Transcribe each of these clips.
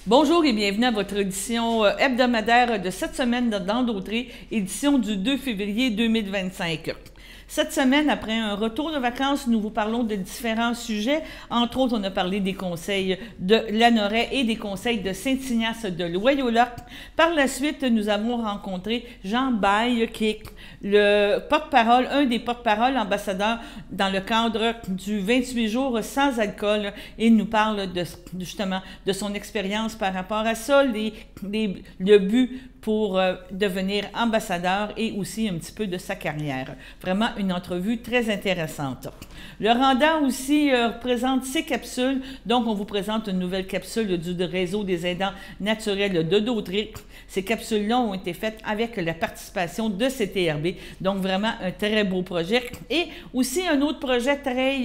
Bonjour et bienvenue à votre édition hebdomadaire de cette semaine dans Dautré, édition du 2 février 2025. Cette semaine, après un retour de vacances, nous vous parlons de différents sujets. Entre autres, on a parlé des conseils de Lanoret et des conseils de Saint-Ignace de Loyola. Par la suite, nous avons rencontré Jean Baille, qui est le porte-parole, un des porte-parole ambassadeurs dans le cadre du 28 jours sans alcool. Et il nous parle justement de son expérience par rapport à ça, le but pour devenir ambassadeur et aussi un petit peu de sa carrière. Vraiment une entrevue très intéressante. Le Randa aussi présente ses capsules. Donc, on vous présente une nouvelle capsule du réseau des aidants naturels de Dautré. Ces capsules-là ont été faites avec la participation de CTRB. Donc, vraiment un très beau projet. Et aussi un autre projet très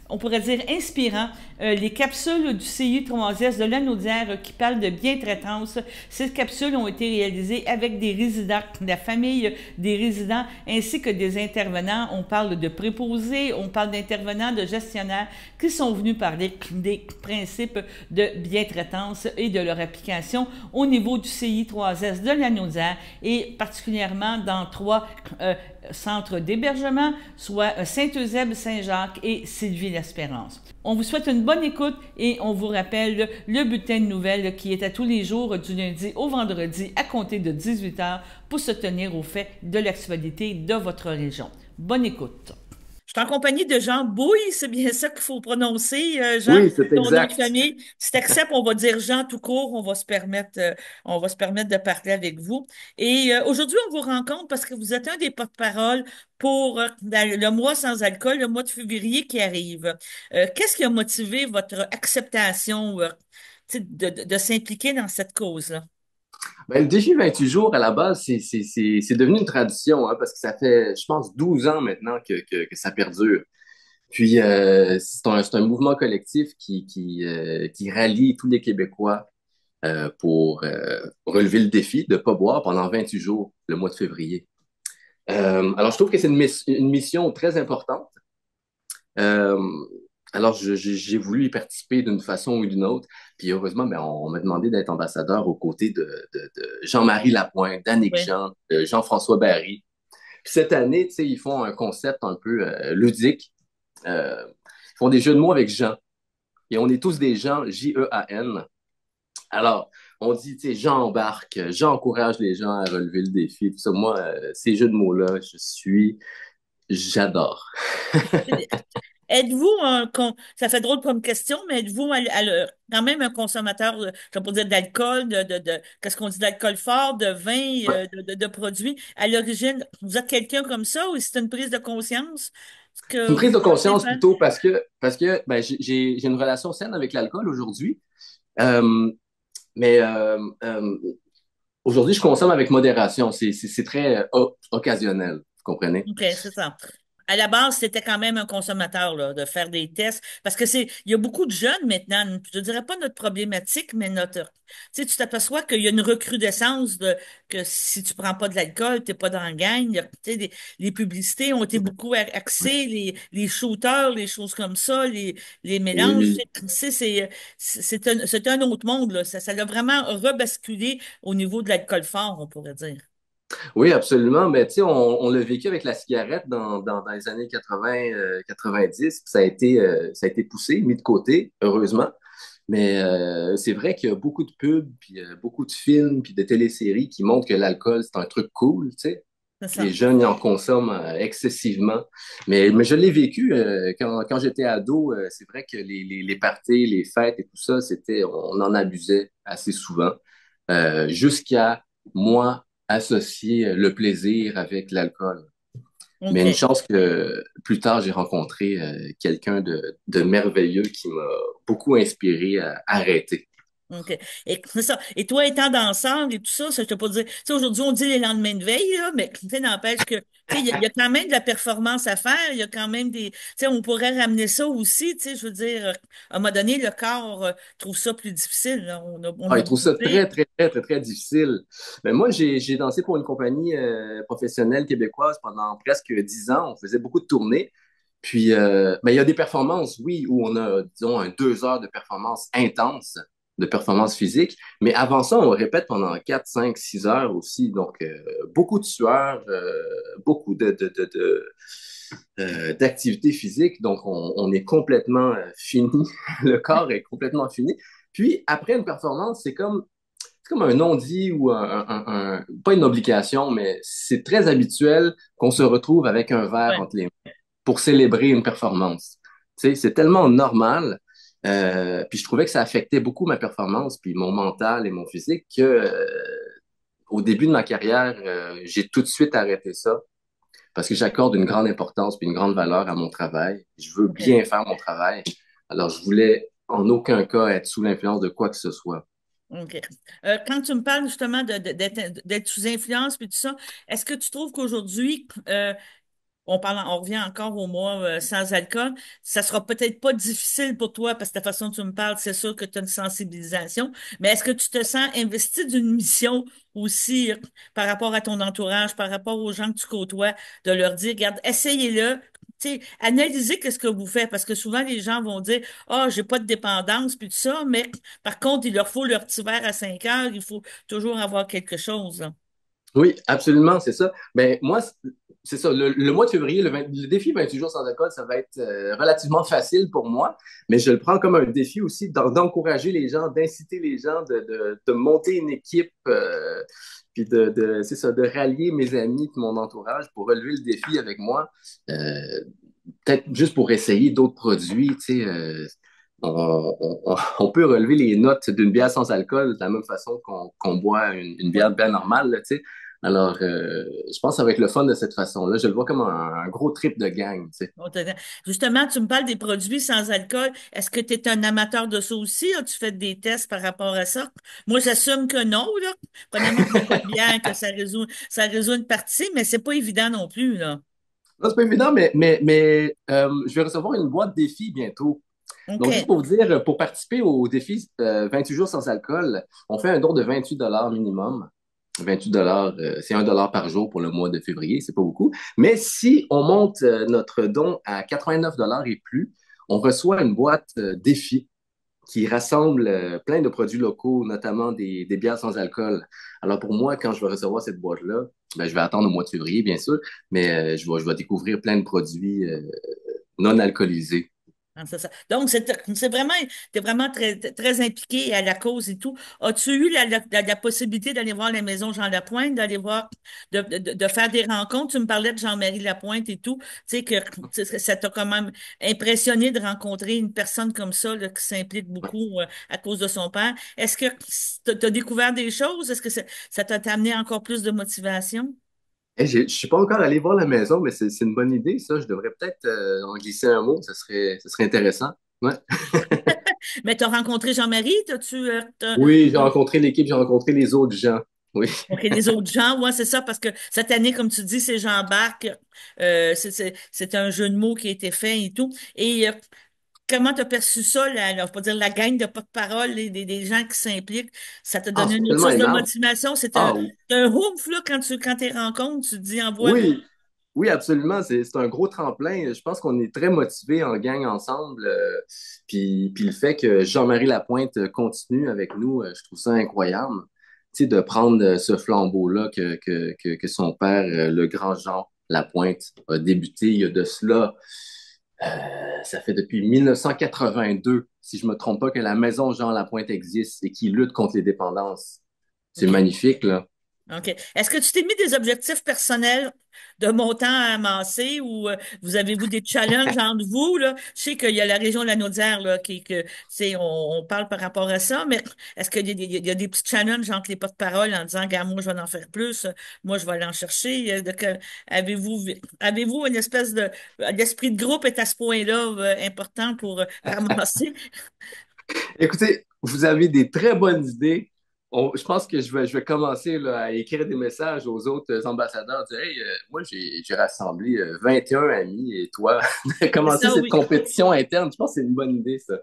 on pourrait dire inspirant, les capsules du CI3S de Lanaudière qui parlent de bientraitance. Ces capsules ont été réalisées avec des résidents, la famille des résidents, ainsi que des intervenants. On parle de préposés, on parle d'intervenants, de gestionnaires qui sont venus parler des principes de bientraitance et de leur application au niveau du CI3S de Lanaudière et particulièrement dans trois centres d'hébergement, soit Saint-Eusèbe, Saint-Jacques et Sylvie-l'Espérance. On vous souhaite une bonne écoute et on vous rappelle le bulletin de nouvelles qui est à tous les jours du lundi au vendredi à compter de 18h pour se tenir au fait de l'actualité de votre région. Bonne écoute. Je suis en compagnie de Jean Bouille, c'est bien ça qu'il faut prononcer, Jean, Oui, c'est ton nom de exact. famille. Si tu acceptes, on va dire Jean tout court, on va se permettre de parler avec vous. Et aujourd'hui, on vous rencontre parce que vous êtes un des porte-parole pour le mois sans alcool, le mois de février qui arrive. Qu'est-ce qui a motivé votre acceptation de s'impliquer dans cette cause-là? Ben, le défi 28 jours, à la base, c'est devenu une tradition, hein, parce que ça fait, je pense, 12 ans maintenant que ça perdure. Puis, c'est un mouvement collectif qui rallie tous les Québécois pour relever le défi de ne pas boire pendant 28 jours, le mois de février. Alors, je trouve que c'est une mission très importante. Euh, alors, j'ai voulu y participer d'une façon ou d'une autre. Puis heureusement, ben, on m'a demandé d'être ambassadeur aux côtés de Jean-Marie Lapointe, d'Annick Oui. Jean, de Jean-François Barry. Puis cette année, tu sais, ils font un concept un peu ludique. Ils font des jeux de mots avec Jean. Et on est tous des gens, Jean. Alors, on dit, tu sais, Jean embarque, Jean encourage les gens à relever le défi. Tout ça, moi, ces jeux de mots-là, j'adore. Êtes-vous ça fait drôle comme question, mais êtes-vous quand même un consommateur, je vais pas dire d'alcool, qu'est-ce qu'on dit d'alcool fort, de vin, de produits? À l'origine, vous êtes quelqu'un comme ça ou c'est une prise de conscience C'est une que prise de vous pensez conscience faire? plutôt parce que ben, j'ai une relation saine avec l'alcool aujourd'hui. Euh, mais aujourd'hui, je consomme avec modération. C'est très occasionnel, vous comprenez? OK, c'est ça. À la base, c'était quand même un consommateur là, de faire des tests parce que il y a beaucoup de jeunes maintenant. Je ne dirais pas notre problématique, mais tu sais, tu t'aperçois qu'il y a une recrudescence que si tu prends pas de l'alcool, t'es pas dans la gang. Tu sais, les publicités ont été beaucoup axées, les shooters, les choses comme ça, les mélanges. Oui, Tu sais, c'est un autre monde là. Ça l'a vraiment rebasculé au niveau de l'alcool fort, on pourrait dire. oui, absolument. Mais tu sais, on l'a vécu avec la cigarette dans les années 80, 90. Puis ça a été poussé, mis de côté, heureusement. Mais c'est vrai qu'il y a beaucoup de pubs, puis beaucoup de films, puis de téléséries qui montrent que l'alcool, c'est un truc cool, tu sais. C'est Puis les ça. jeunes, ils en consomment excessivement. Mais je l'ai vécu quand j'étais ado. C'est vrai que les parties, les fêtes et tout ça, on en abusait assez souvent. Jusqu'à moi associer le plaisir avec l'alcool. Mais une OK. chance que plus tard, j'ai rencontré quelqu'un de merveilleux qui m'a beaucoup inspiré à arrêter. OK. Et c'est ça. Et toi, étant danseur et tout ça, ça, je te pas dire. Tu sais, aujourd'hui, on dit les lendemains de veille, là, mais tu sais, n'empêche que, tu sais, il y a quand même de la performance à faire. Il y a quand même tu sais, on pourrait ramener ça aussi, tu sais, je veux dire, à un moment donné, le corps trouve ça plus difficile, là. On Ah, a il trouve beau ça dire. très, très, très, très, très difficile. Mais moi, j'ai dansé pour une compagnie professionnelle québécoise pendant presque 10 ans. On faisait beaucoup de tournées. Puis, il y a des performances, oui, où on a, disons, 2 heures de performance intense. de performance physique. Mais avant ça, on répète pendant 4, 5, 6 heures aussi. Donc, beaucoup de sueur, beaucoup d'activité physique. Donc, on est complètement fini. Le corps est complètement fini. Puis, après une performance, c'est comme un non-dit ou pas une obligation, mais c'est très habituel qu'on se retrouve avec un verre Ouais. entre les mains pour célébrer une performance. Tu sais, c'est tellement normal. Puis je trouvais que ça affectait beaucoup ma performance, puis mon mental et mon physique, que au début de ma carrière, j'ai tout de suite arrêté ça parce que j'accorde une grande importance puis une grande valeur à mon travail. Je veux OK. bien faire mon travail. Alors, je voulais en aucun cas être sous l'influence de quoi que ce soit. OK. Quand tu me parles justement d'être sous influence puis tout ça, est-ce que tu trouves qu'aujourd'hui, on revient encore au mois sans alcool. Ça sera peut-être pas difficile pour toi parce que ta façon dont tu me parles, c'est sûr que tu as une sensibilisation. Mais est-ce que tu te sens investi d'une mission aussi par rapport à ton entourage, par rapport aux gens que tu côtoies, de leur dire, regarde, essayez-le. Tu sais, analysez qu'est-ce que vous faites parce que souvent les gens vont dire, ah, j'ai pas de dépendance puis tout ça, mais par contre, il leur faut leur petit verre à 5 heures, il faut toujours avoir quelque chose, là. Oui, absolument, c'est ça. Ben, moi, c'est ça. Le mois de février, le défi 28 jours sans alcool, ça va être relativement facile pour moi, mais je le prends comme un défi aussi d'encourager les gens, d'inciter les gens, de monter une équipe, puis c'est ça, de rallier mes amis et mon entourage pour relever le défi avec moi. Euh, Peut-être juste pour essayer d'autres produits, tu sais. On peut relever les notes d'une bière sans alcool de la même façon qu'on boit une bière bien normale, là, tu sais. Alors, je pense que ça va être le fun de cette façon-là. Je le vois comme un gros trip de gang, tu sais. On te- Justement, tu me parles des produits sans alcool. Est-ce que tu es un amateur de ça aussi? As-tu fait des tests par rapport à ça? Moi, j'assume que non, là. Premièrement, je bois pas de bière, que ça résout une partie, mais c'est pas évident non plus, là. Non, c'est pas évident, mais je vais recevoir une boîte défi bientôt. Donc, juste OK. pour vous dire, pour participer au défi 28 jours sans alcool, on fait un don de 28 minimum. 28 c'est 1 par jour pour le mois de février, c'est pas beaucoup. Mais si on monte notre don à 89 et plus, on reçoit une boîte défi qui rassemble plein de produits locaux, notamment des bières sans alcool. Alors pour moi, quand je vais recevoir cette boîte-là, ben, je vais attendre au mois de février, bien sûr, mais je vais découvrir plein de produits non alcoolisés. Ah, c'est ça. Donc, c'est vraiment, t'es vraiment très impliqué à la cause et tout. As-tu eu la possibilité d'aller voir la maison Jean Lapointe, d'aller voir, de faire des rencontres? Tu me parlais de Jean-Marie Lapointe et tout. Tu sais que tu sais, ça t'a quand même impressionné de rencontrer une personne comme ça, là, qui s'implique beaucoup à cause de son père. Est-ce que t'as découvert des choses? Est-ce que ça t'a amené encore plus de motivation? Hey, je suis pas encore allé voir la maison, mais c'est une bonne idée, ça. Je devrais peut-être en glisser un mot, ça serait intéressant. Ouais. Mais t'as rencontré Jean-Marie? Oui, j'ai rencontré l'équipe, j'ai rencontré les autres gens. Oui. OK, les autres gens, ouais, c'est ça, parce que cette année, comme tu dis, c'est Jean-Baptiste, c'est un jeu de mots qui a été fait et tout. Et comment tu as perçu ça, faut pas dire la gang de porte-parole, des gens qui s'impliquent? Ça t'a Ah, donné c'est une autre tellement source de énorme. motivation? Ah, C'est un oomph, là, quand tu rencontres, tu te dis, envoie-moi. oui, oui, absolument. C'est un gros tremplin. Je pense qu'on est très motivés en gang ensemble. Puis le fait que Jean-Marie Lapointe continue avec nous, je trouve ça incroyable. Tu sais, de prendre ce flambeau-là que son père, le grand Jean Lapointe, a débuté il y a de cela. Ça fait depuis 1982, si je me trompe pas, que la maison Jean Lapointe existe et qui lutte contre les dépendances. C'est OK. magnifique, là. OK. Est-ce que tu t'es mis des objectifs personnels de montant à amasser ou vous avez-vous des challenges entre vous, là? Je sais qu'il y a la région de la Naudière, là, on parle par rapport à ça, mais est-ce qu'il y a il y a des petits challenges entre les porte-paroles en disant, gars, moi, je vais en faire plus, moi, je vais aller en chercher. Avez-vous une espèce l'esprit de groupe est à ce point-là, important pour ramasser? Écoutez, vous avez des très bonnes idées. Je pense que je vais commencer là, à écrire des messages aux autres ambassadeurs, dire hey, moi j'ai rassemblé 21 amis et toi, C'est commencer ça, cette oui. compétition interne, je pense que c'est une bonne idée, ça.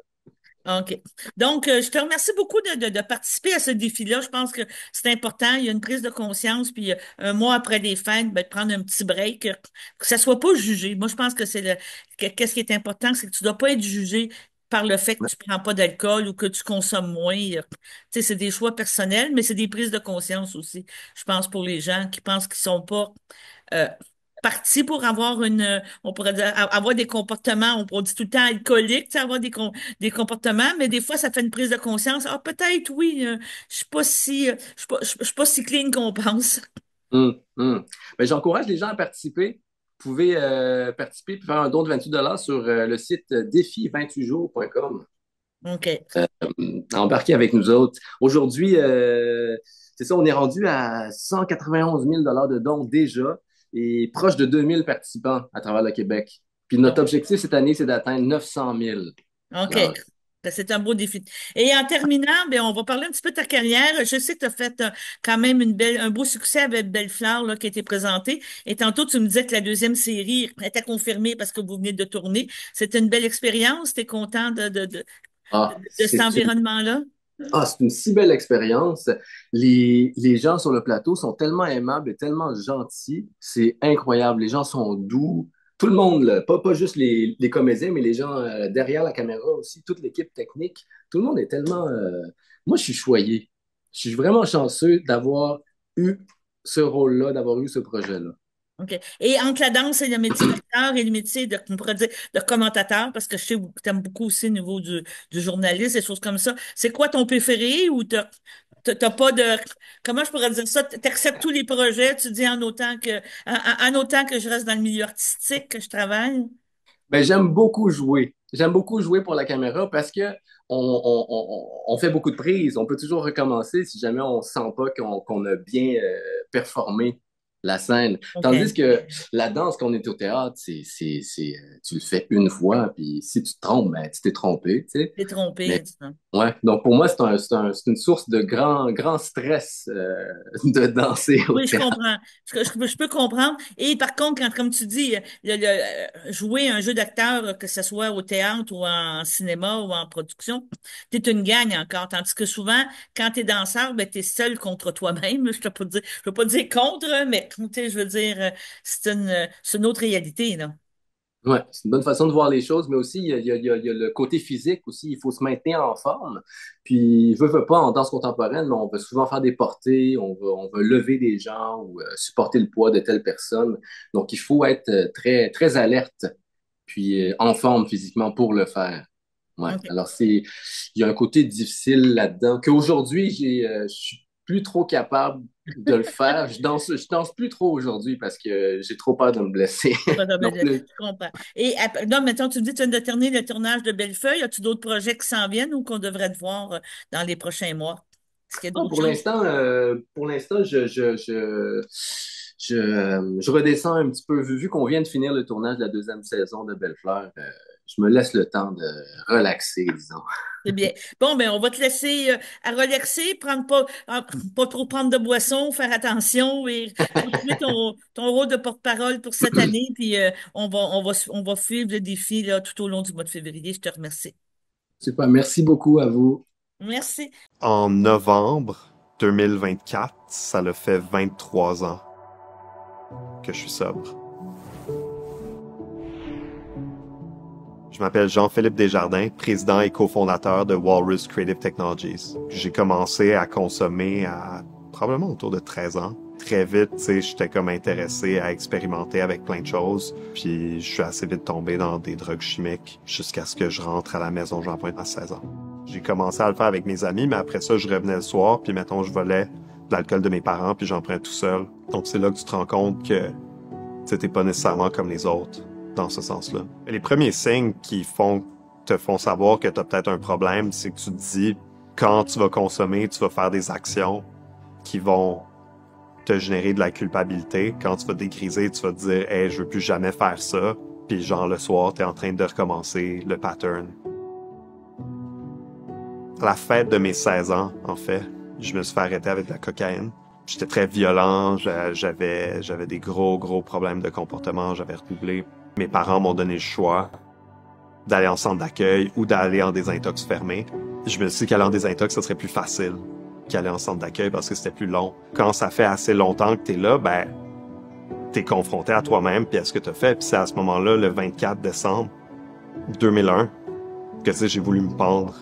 OK. Donc, je te remercie beaucoup de participer à ce défi-là. Je pense que c'est important. Il y a une prise de conscience, puis un mois après les fêtes, ben, de prendre un petit break, que ça soit pas jugé. Moi, je pense que qu'est-ce qui est important, c'est que tu dois pas être jugé par le fait que tu prends pas d'alcool ou que tu consommes moins. Tu sais, c'est des choix personnels, mais c'est des prises de conscience aussi. Je pense pour les gens qui pensent qu'ils sont pas euh, partis pour avoir on pourrait dire, avoir des comportements, on dit tout le temps alcooliques, tu sais, avoir des comportements, mais des fois, ça fait une prise de conscience. Ah, peut-être, oui, je suis pas si clean qu'on pense. Ben, j'encourage les gens à participer. Vous pouvez participer et faire un don de 28 $ sur le site défi28jours.com. OK. Embarquer avec nous autres. Aujourd'hui, c'est ça, on est rendu à 191 000 de dons déjà et proche de 2000 participants à travers le Québec. Puis notre Bon. objectif cette année, c'est d'atteindre 900 000. OK. Alors, Ben, c'est un beau défi. Et en terminant, ben, on va parler un petit peu de ta carrière. Je sais que tu as fait quand même un beau succès avec Belle-Fleur là, qui a été présenté. Et tantôt, tu me disais que la deuxième série était confirmée parce que vous venez de tourner. C'était une belle expérience. Tu es content ah, de cet c'est environnement-là? c'est une si belle expérience. Les gens sur le plateau sont tellement aimables et tellement gentils. C'est incroyable. Les gens sont doux. Tout le monde, là, pas juste les comédiens, mais les gens derrière la caméra aussi, toute l'équipe technique. Tout le monde est tellement... Moi, je suis choyé. Je suis vraiment chanceux d'avoir eu ce rôle-là, d'avoir eu ce projet-là. OK. Et entre la danse et le métier d'acteur et le métier on pourrait dire, de commentateur, parce que je sais que tu aimes beaucoup aussi au niveau du journaliste, des choses comme ça, c'est quoi ton préféré ou t'as pas de, comment je pourrais dire ça, t'acceptes tous les projets, tu dis en autant que je reste dans le milieu artistique, que je travaille? Ben, j'aime beaucoup jouer. J'aime beaucoup jouer pour la caméra parce que on fait beaucoup de prises. On peut toujours recommencer si jamais on sent pas qu'on a bien performé la scène. Tandis OK. que la danse, quand on est au théâtre, tu le fais une fois, puis si tu te trompes, ben, tu t'es trompé, tu sais. T'es trompé, Mais ça. ouais, donc pour moi, c'est une source de grand stress de danser au Oui, je théâtre. comprends. Je peux comprendre. Et par contre, comme tu dis, jouer un jeu d'acteur, que ce soit au théâtre ou en cinéma ou en production, t'es une gagne encore. Tandis que souvent, quand t'es danseur, ben, t'es seul contre toi-même. Je peux pas dire contre, mais, tu sais, je veux dire, c'est une autre réalité, là. Ouais, c'est une bonne façon de voir les choses, mais aussi, il y a le côté physique aussi. Il faut se maintenir en forme. Puis, veut pas, en danse contemporaine, mais on va souvent faire des portées, on va lever des gens ou supporter le poids de telle personne. Donc, il faut être très alerte, puis en forme physiquement pour le faire. Ouais. OK. Alors, il y a un côté difficile là-dedans qu'aujourd'hui, je suis plus trop capable de le faire. Je danse plus trop aujourd'hui parce que j'ai trop peur de me blesser. Donc, Je comprends. Et là, maintenant, tu me dis que tu viens de terminer le tournage de Bellefeuille. As-tu d'autres projets qui s'en viennent ou qu'on devrait te voir dans les prochains mois? Est-ce qu'il y a non, d'autres choses? pour l'instant, je redescends un petit peu. Vu qu'on vient de finir le tournage de la deuxième saison de Belle-Fleur, je me laisse le temps de relaxer, disons. C'est bien. Bon, ben, on va te laisser à relaxer, pas trop prendre de boissons, faire attention et continuer ton rôle de porte-parole pour cette année. Puis on va suivre le défi là, tout au long du mois de février. Je te remercie. Super, merci beaucoup à vous. Merci. En novembre 2024, ça le fait 23 ans que je suis sobre. Je m'appelle Jean-Philippe Desjardins, président et cofondateur de Walrus Creative Technologies. J'ai commencé à consommer à probablement autour de 13 ans. Très vite, tu sais, j'étais comme intéressé à expérimenter avec plein de choses. Puis je suis assez vite tombé dans des drogues chimiques jusqu'à ce que je rentre à la maison Jean-Pointe à 16 ans. J'ai commencé à le faire avec mes amis, mais après ça, je revenais le soir, puis mettons, je volais de l'alcool de mes parents, puis j'en prenais tout seul. Donc c'est là que tu te rends compte que t'es pas nécessairement comme les autres dans ce sens-là. Les premiers signes qui te font savoir que tu as peut-être un problème, c'est que tu te dis, quand tu vas consommer, tu vas faire des actions qui vont te générer de la culpabilité. Quand tu vas dégriser, tu vas te dire, hey, je veux plus jamais faire ça. Puis genre le soir, tu es en train de recommencer le pattern. À la fête de mes 16 ans, en fait, je me suis fait arrêter avec de la cocaïne. J'étais très violent, j'avais des gros problèmes de comportement, j'avais redoublé. Mes parents m'ont donné le choix d'aller en centre d'accueil ou d'aller en désintox fermé. Je me suis dit qu'aller en désintox, ça serait plus facile qu'aller en centre d'accueil parce que c'était plus long. Quand ça fait assez longtemps que t'es là, ben, t'es confronté à toi-même puis à ce que t'as fait. Puis c'est à ce moment-là, le 24 décembre 2001, que tu sais, j'ai voulu me pendre.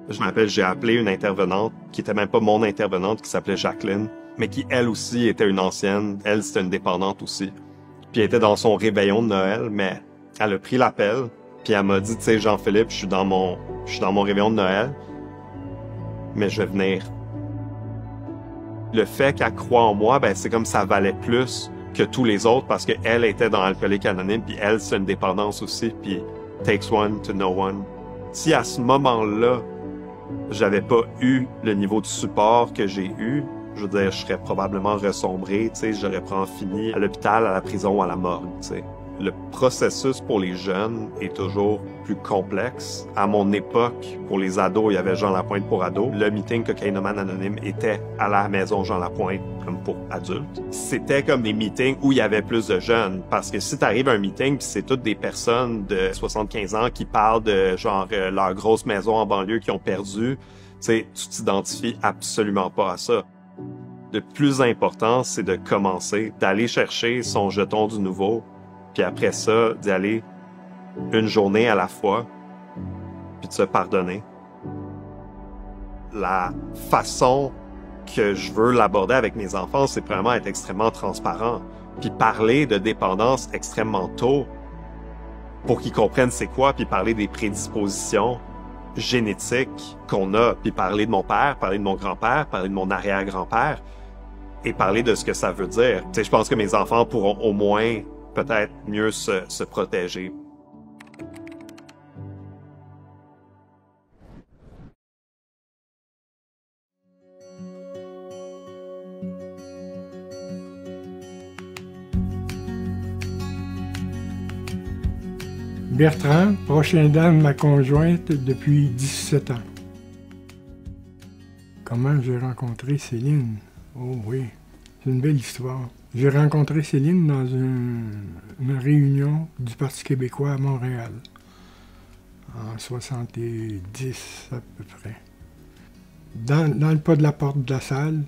J'ai appelé une intervenante qui était même pas mon intervenante, qui s'appelait Jacqueline, mais qui elle aussi était une ancienne. Elle, c'était une dépendante aussi. Puis elle était dans son réveillon de Noël, mais elle a pris l'appel, puis elle m'a dit, tu sais, Jean-Philippe, je suis dans mon réveillon de Noël, mais je vais venir. Le fait qu'elle croit en moi, ben c'est comme ça valait plus que tous les autres parce qu'elle était dans Alcoolique Anonyme, puis elle, c'est une dépendance aussi, puis takes one to know one. Si à ce moment-là, j'avais pas eu le niveau de support que j'ai eu, je veux dire, je serais probablement ressombré, tu sais, j'aurais probablement fini à l'hôpital, à la prison ou à la morgue, tu sais. Le processus pour les jeunes est toujours plus complexe. À mon époque, pour les ados, il y avait Jean Lapointe pour ados. Le meeting Cocaïnomane Anonyme était à la maison Jean Lapointe, comme pour adultes. C'était comme des meetings où il y avait plus de jeunes. Parce que si t'arrives à un meeting pis c'est toutes des personnes de 75 ans qui parlent de genre leur grosse maison en banlieue qu'ils ont perdu, tu sais, tu t'identifies absolument pas à ça. Le plus important, c'est de commencer, d'aller chercher son jeton du nouveau, puis après ça, d'y aller une journée à la fois, puis de se pardonner. La façon que je veux l'aborder avec mes enfants, c'est vraiment être extrêmement transparent, puis parler de dépendance extrêmement tôt pour qu'ils comprennent c'est quoi, puis parler des prédispositions génétiques qu'on a, puis parler de mon père, parler de mon grand-père, parler de mon arrière-grand-père, et parler de ce que ça veut dire. Tu sais, je pense que mes enfants pourront au moins peut-être mieux se protéger. Bertrand, prochain dame de ma conjointe depuis 17 ans. Comment j'ai rencontré Céline? Oh oui, c'est une belle histoire. J'ai rencontré Céline dans une réunion du Parti québécois à Montréal, en 70 à peu près. Dans le pas de la porte de la salle,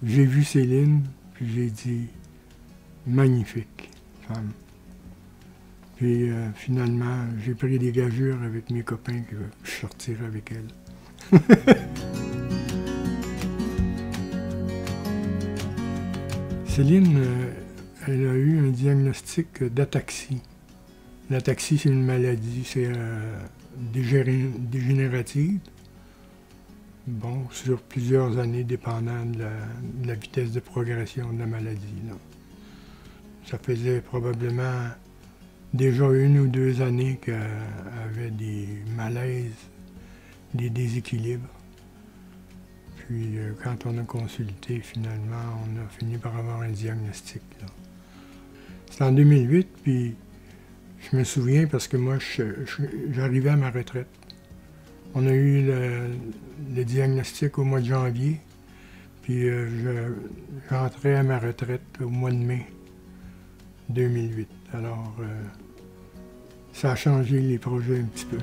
j'ai vu Céline, puis j'ai dit « magnifique femme ». Puis finalement, j'ai pris des gageures avec mes copains que je sortirais avec elle. Céline, elle a eu un diagnostic d'ataxie. L'ataxie, c'est une maladie, c'est dégénérative. Bon, sur plusieurs années, dépendant de la vitesse de progression de la maladie, là. Ça faisait probablement déjà 1 ou 2 années qu'elle avait des malaises, des déséquilibres. Puis quand on a consulté, finalement, on a fini par avoir un diagnostic. C'était en 2008, puis je me souviens parce que moi, j'arrivais à ma retraite. On a eu le diagnostic au mois de janvier, puis j'entrais à ma retraite au mois de mai 2008. Alors, ça a changé les projets un petit peu.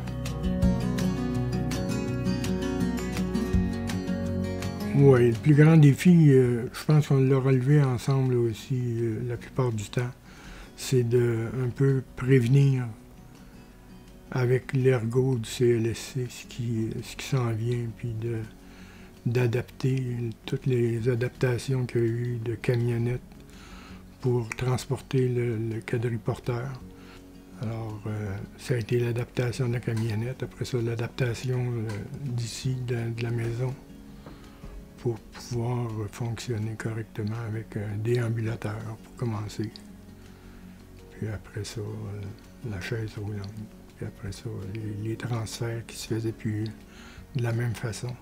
Oui, le plus grand défi, je pense qu'on l'a relevé ensemble aussi la plupart du temps, c'est de un peu prévenir avec l'ergot du CLSC ce qui s'en vient, puis d'adapter toutes les adaptations qu'il y a eu de camionnettes pour transporter le quadriporteur. Alors, ça a été l'adaptation de la camionnette, après ça, l'adaptation d'ici, de la maison, pour pouvoir fonctionner correctement avec un déambulateur pour commencer. Puis après ça, la chaise roulante. Puis après ça, les transferts qui se faisaient plus de la même façon.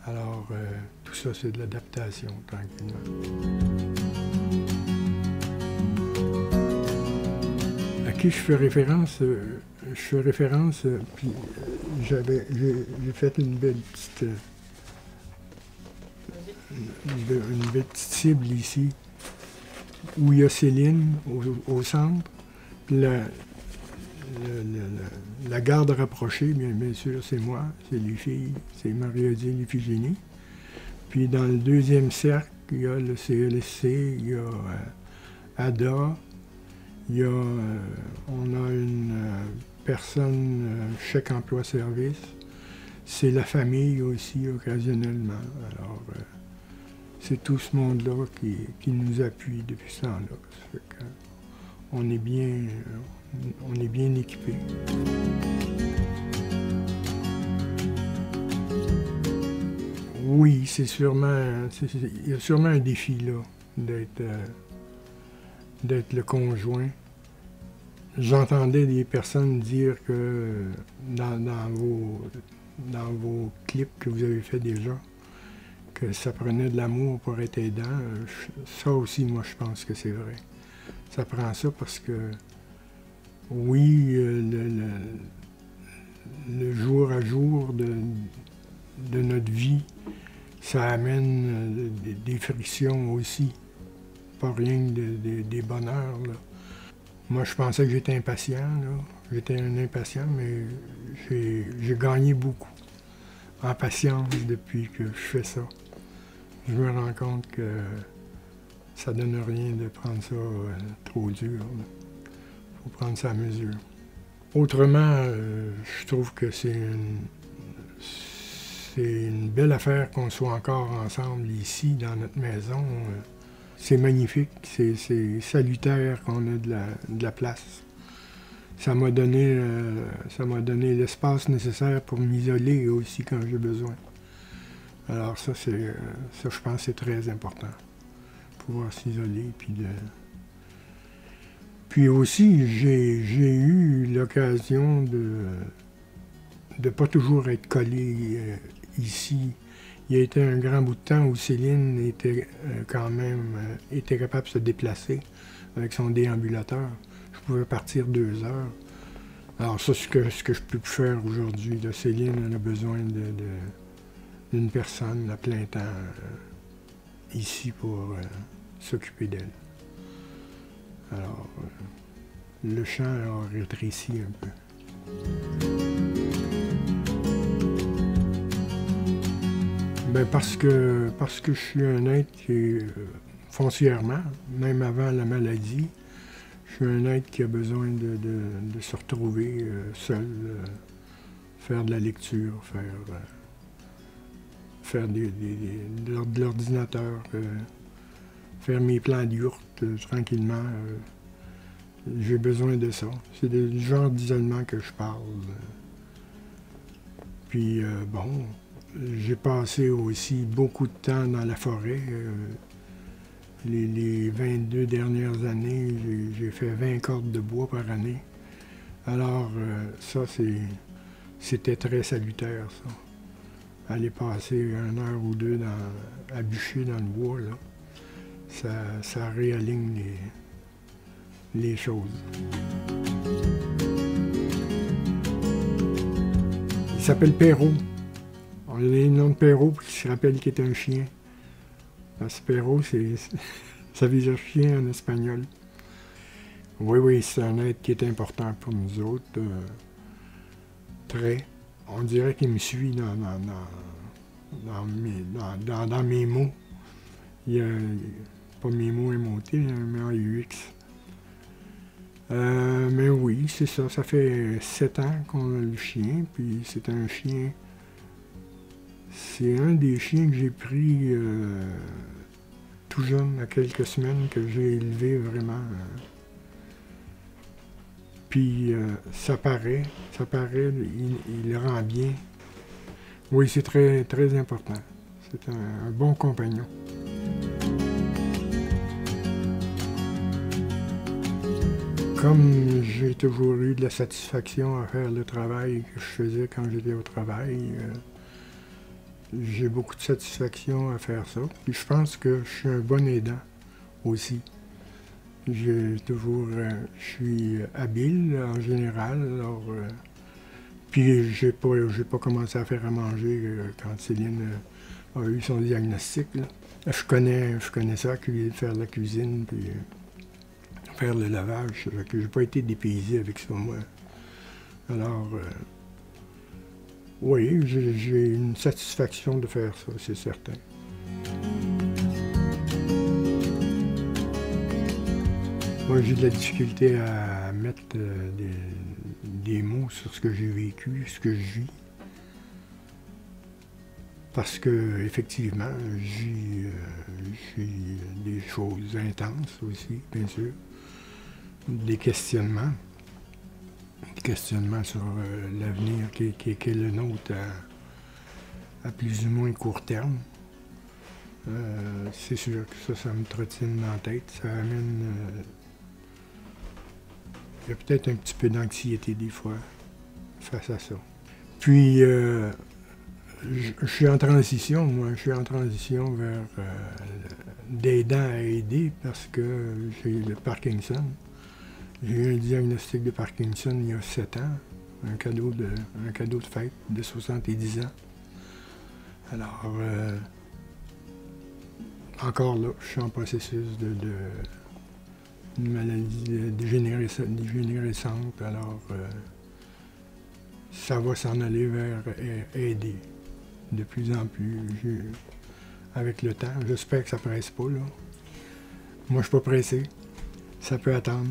Alors, tout ça, c'est de l'adaptation, tranquillement. À qui je fais référence? Puis j'ai fait une belle petite cible ici, où il y a Céline au centre, puis la garde rapprochée, bien sûr, c'est moi, c'est les filles, c'est Marie-Odile et Iphigénie. Puis dans le deuxième cercle, il y a le CLSC, il y a ADA, il y a, on a une personnes chèque emploi-service. C'est la famille aussi, occasionnellement. Alors, c'est tout ce monde-là qui nous appuie depuis ce temps-là. Ça fait qu'on est bien équipés. Oui, il y a sûrement un défi là, d'être le conjoint. J'entendais des personnes dire que dans vos clips que vous avez fait déjà, que ça prenait de l'amour pour être aidant. Ça aussi, moi, je pense que c'est vrai. Ça prend ça parce que, oui, le jour à jour de notre vie, ça amène des frictions aussi, pas rien que des bonheurs, là. Moi, je pensais que j'étais impatient, là. J'étais un impatient, mais j'ai gagné beaucoup en patience depuis que je fais ça. Je me rends compte que ça donne rien de prendre ça trop dur. Il faut prendre ça à mesure. Autrement, je trouve que c'est une belle affaire qu'on soit encore ensemble ici, dans notre maison. C'est magnifique, c'est salutaire qu'on ait de la place. Ça m'a donné l'espace nécessaire pour m'isoler aussi quand j'ai besoin. Alors ça, je pense, c'est très important. Pouvoir s'isoler, Puis aussi, j'ai eu l'occasion de pas toujours être collé ici. Il y a été un grand bout de temps où Céline était quand même était capable de se déplacer avec son déambulateur. Je pouvais partir 2 heures. Alors ça, ce que je peux plus faire aujourd'hui. Céline, elle a besoin d'une personne à plein temps ici pour s'occuper d'elle. Alors, le champ a rétréci un peu. Ben parce que je suis un être qui, foncièrement, même avant la maladie, je suis un être qui a besoin de se retrouver seul, faire de la lecture, faire de l'ordinateur, faire mes plans de yourte tranquillement. J'ai besoin de ça. C'est du genre d'isolement que je parle. Puis, bon, j'ai passé aussi beaucoup de temps dans la forêt. Les 22 dernières années, j'ai fait 20 cordes de bois par année. Alors, ça, c'était très salutaire, ça. Aller passer 1 heure ou 2 à bûcher dans le bois, là, ça réaligne les choses. Il s'appelle Perrault. On a donné le nom de Perrault pour qu'il se rappelle qu'il est un chien. Parce que Perrault, ça veut dire chien en espagnol. Oui, c'est un être qui est important pour nous autres. Très. On dirait qu'il me suit dans mes mots. Il y a pas mes mots émotés, mais AUX. Mais oui, c'est ça. Ça fait 7 ans qu'on a le chien, puis c'est un chien. C'est un des chiens que j'ai pris tout jeune, à quelques semaines, que j'ai élevé vraiment. Puis ça paraît, il rend bien. Oui, c'est très, très important. C'est un bon compagnon. Comme j'ai toujours eu de la satisfaction à faire le travail que je faisais quand j'étais au travail, j'ai beaucoup de satisfaction à faire ça. Puis je pense que je suis un bon aidant aussi. Je suis habile en général. Alors, puis j'ai pas commencé à faire à manger quand Céline a eu son diagnostic, là. Je connais ça, faire la cuisine, puis faire le lavage. Que j'ai pas été dépaysé avec ça, moi. Alors, oui, j'ai une satisfaction de faire ça, c'est certain. Moi, j'ai de la difficulté à mettre des mots sur ce que j'ai vécu, ce que je vis. Parce que effectivement, j'ai des choses intenses aussi, bien sûr. Des questionnements. Des questionnements sur l'avenir qui est le nôtre à plus ou moins court terme. C'est sûr que ça me trottine dans la tête. Ça amène... il y a peut-être un petit peu d'anxiété des fois face à ça. Puis, je suis en transition, moi. Je suis en transition vers d'aidant à aider parce que j'ai le Parkinson. J'ai eu un diagnostic de Parkinson il y a 7 ans. Un cadeau de fête de 70 ans. Alors, encore là, je suis en processus d'une maladie dégénérescente. Alors, ça va s'en aller vers aider de plus en plus avec le temps. J'espère que ça ne presse pas, là. Moi, je ne suis pas pressé. Ça peut attendre.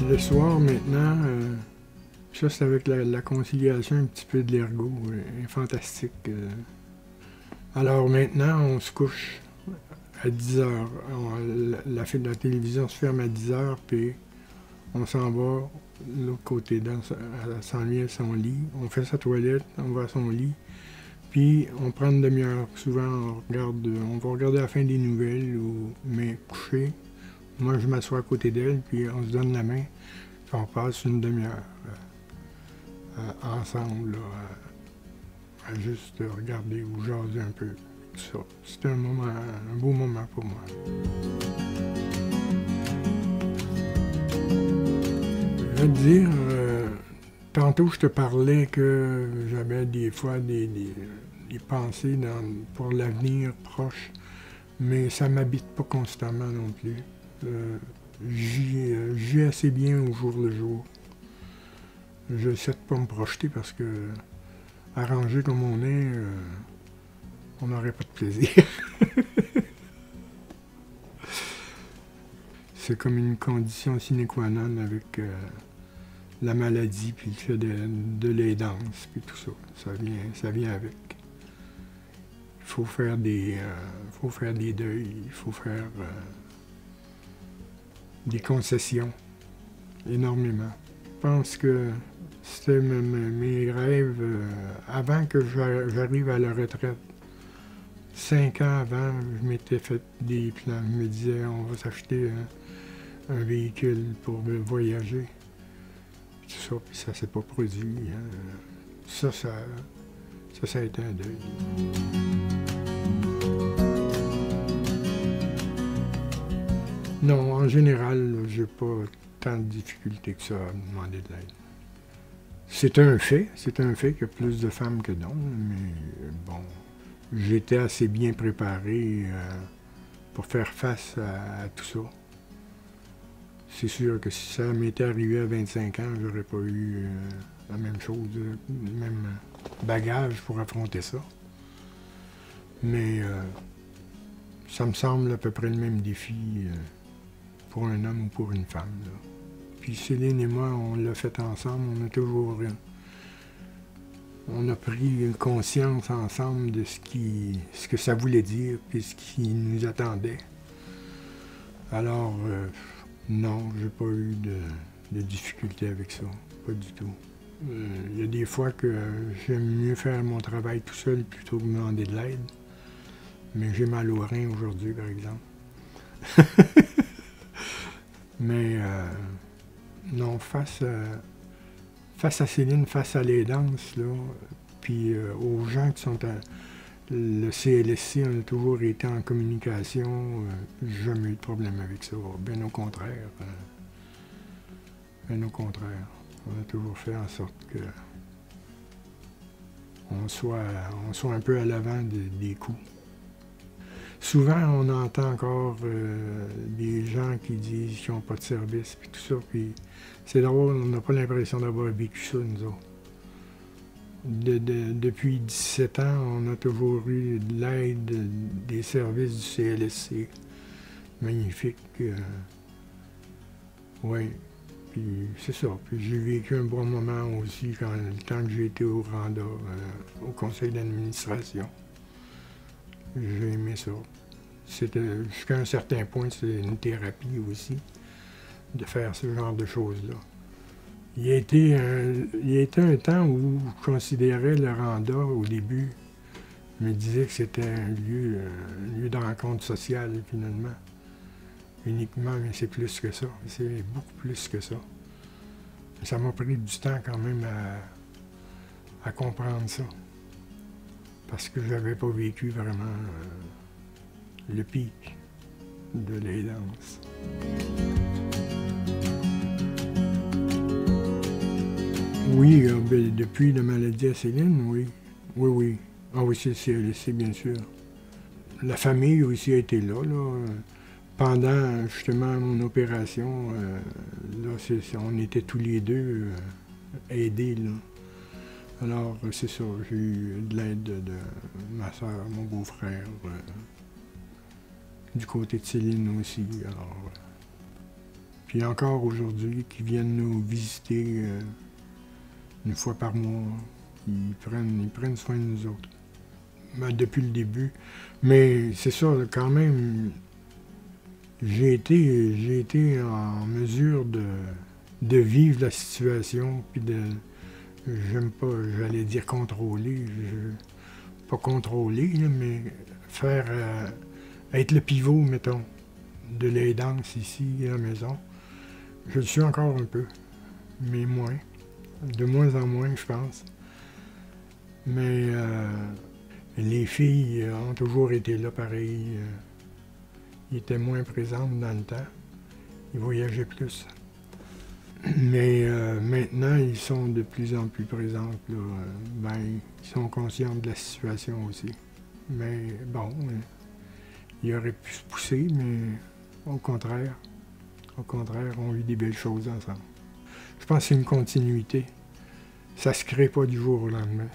Le soir, maintenant, ça, c'est avec la conciliation un petit peu de l'ergot, fantastique. Alors maintenant, on se couche à 10 heures. La télévision se ferme à 10 heures, puis on s'en va de l'autre côté, elle s'ennuie à son lit. On fait sa toilette, on va à son lit, puis on prend une demi-heure. Souvent, on va regarder la fin des nouvelles, mais couché. Moi, je m'assois à côté d'elle, puis on se donne la main, puis on passe une demi-heure ensemble, là, à juste regarder ou jaser un peu. Tout ça. C'est un beau moment pour moi. Je vais te dire, tantôt je te parlais que j'avais des fois des pensées pour l'avenir proche, mais ça ne m'habite pas constamment non plus. J'y assez bien au jour le jour. Je ne sais pas me projeter parce que, arrangé comme on est, on n'aurait pas de plaisir. C'est comme une condition sine qua non avec la maladie, puis le fait de l'aidance, puis tout ça. Ça vient avec. Il faut faire des deuils, il faut faire des concessions, énormément. Je pense que c'était mes rêves avant que j'arrive à la retraite. 5 ans avant, je m'étais fait des plans. Je me disais, on va s'acheter un véhicule pour voyager. Tout ça, puis ça s'est pas produit. Hein. Ça a été un deuil. Non, en général, j'ai pas tant de difficultés que ça à demander de l'aide. C'est un fait qu'il y a plus de femmes que d'hommes, mais bon, j'étais assez bien préparé pour faire face à tout ça. C'est sûr que si ça m'était arrivé à 25 ans, j'aurais pas eu la même chose, le même bagage pour affronter ça. Mais ça me semble à peu près le même défi pour un homme ou pour une femme, là. Puis Céline et moi, on l'a fait ensemble, on a pris conscience ensemble de ce que ça voulait dire, puis ce qui nous attendait. Alors, non, j'ai pas eu de difficulté avec ça, pas du tout. Il y a des fois que j'aime mieux faire mon travail tout seul plutôt que demander de l'aide. Mais j'ai mal au rein aujourd'hui, par exemple. Mais non, face à Céline, face à l'aidance, là, puis aux gens qui sont le CLSC, on a toujours été en communication, jamais eu de problème avec ça, bien au contraire. Bien au contraire. On a toujours fait en sorte que on soit un peu à l'avant des coups. Souvent, on entend encore des gens qui disent qu'ils n'ont pas de service, puis tout ça, puis c'est drôle, on n'a pas l'impression d'avoir vécu ça, nous autres. Depuis 17 ans, on a toujours eu de l'aide des services du CLSC. Magnifique. Oui. Puis c'est ça. Puis j'ai vécu un bon moment aussi le temps que j'ai été au Randa, au conseil d'administration. J'ai aimé ça. C'était jusqu'à un certain point, c'est une thérapie aussi, de faire ce genre de choses-là. Il y a été un temps où je considérais le Randa, au début, je me disais que c'était un lieu de rencontre sociale, finalement. Uniquement, mais c'est plus que ça. C'est beaucoup plus que ça. Ça m'a pris du temps quand même à comprendre ça. Parce que je n'avais pas vécu vraiment le pic de l'aidance. Oui, depuis la maladie à Céline, oui. Oui. Ah oui, c'est bien sûr. La famille aussi a été là. Pendant justement mon opération, on était tous les deux aidés. Là. Alors, c'est ça, j'ai eu de l'aide de ma soeur, mon beau-frère, du côté de Céline aussi. Alors, puis encore aujourd'hui, qui viennent nous visiter une fois par mois. Ils prennent soin de nous autres. Depuis le début. Mais c'est ça, quand même, j'ai été en mesure de vivre la situation, puis j'aime pas, j'allais dire contrôler, pas contrôler, là, mais faire, être le pivot, mettons, de l'aidance ici à la maison. Je le suis encore un peu, mais moins. De moins en moins, je pense. Mais les filles ont toujours été là pareil. Ils étaient moins présentes dans le temps. Ils voyageaient plus. Mais maintenant, ils sont de plus en plus présentes. Là. Ils sont conscients de la situation aussi. Mais bon, ils auraient pu se pousser, mais au contraire, on vit des belles choses ensemble. Je pense que c'est une continuité. Ça ne se crée pas du jour au lendemain.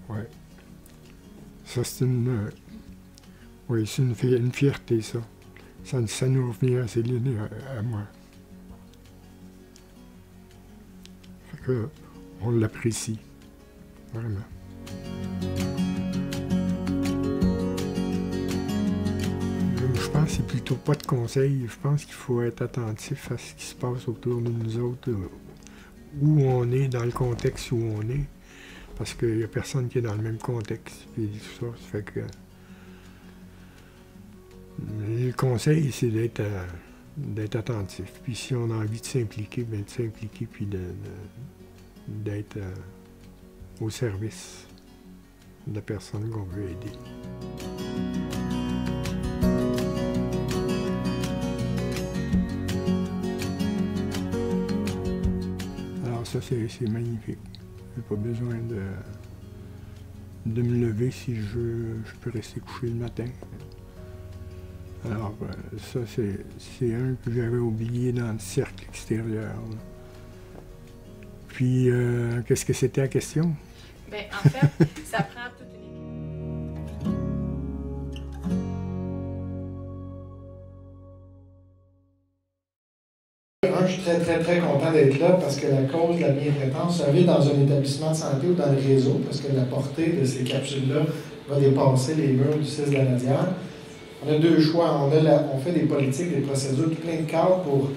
Ouais. Ça, c'est une fierté, ça. Ça nous revient à Céline et à moi. Fait que, on l'apprécie, vraiment. Je pense que c'est plutôt pas de conseil. Je pense qu'il faut être attentif à ce qui se passe autour de nous autres, où on est, dans le contexte où on est. Parce qu'il n'y a personne qui est dans le même contexte. Puis tout ça fait que le conseil, c'est d'être attentif. Puis si on a envie de s'impliquer, bien de s'impliquer puis d'être au service de la personne qu'on veut aider. Alors ça, c'est magnifique. J'ai pas besoin de me lever si je peux rester couché le matin. Alors, ça, c'est un que j'avais oublié dans le cercle extérieur. Là. Puis, qu'est-ce que c'était la question? Bien, en fait, ça prend toute une Je suis très content d'être là parce que la cause de la bientraitance, vous savez, dans un établissement de santé ou dans le réseau, parce que la portée de ces capsules-là va dépasser les murs du CIS de la Nadière. On a deux choix. On fait des politiques, des procédures, tout plein de cadres pour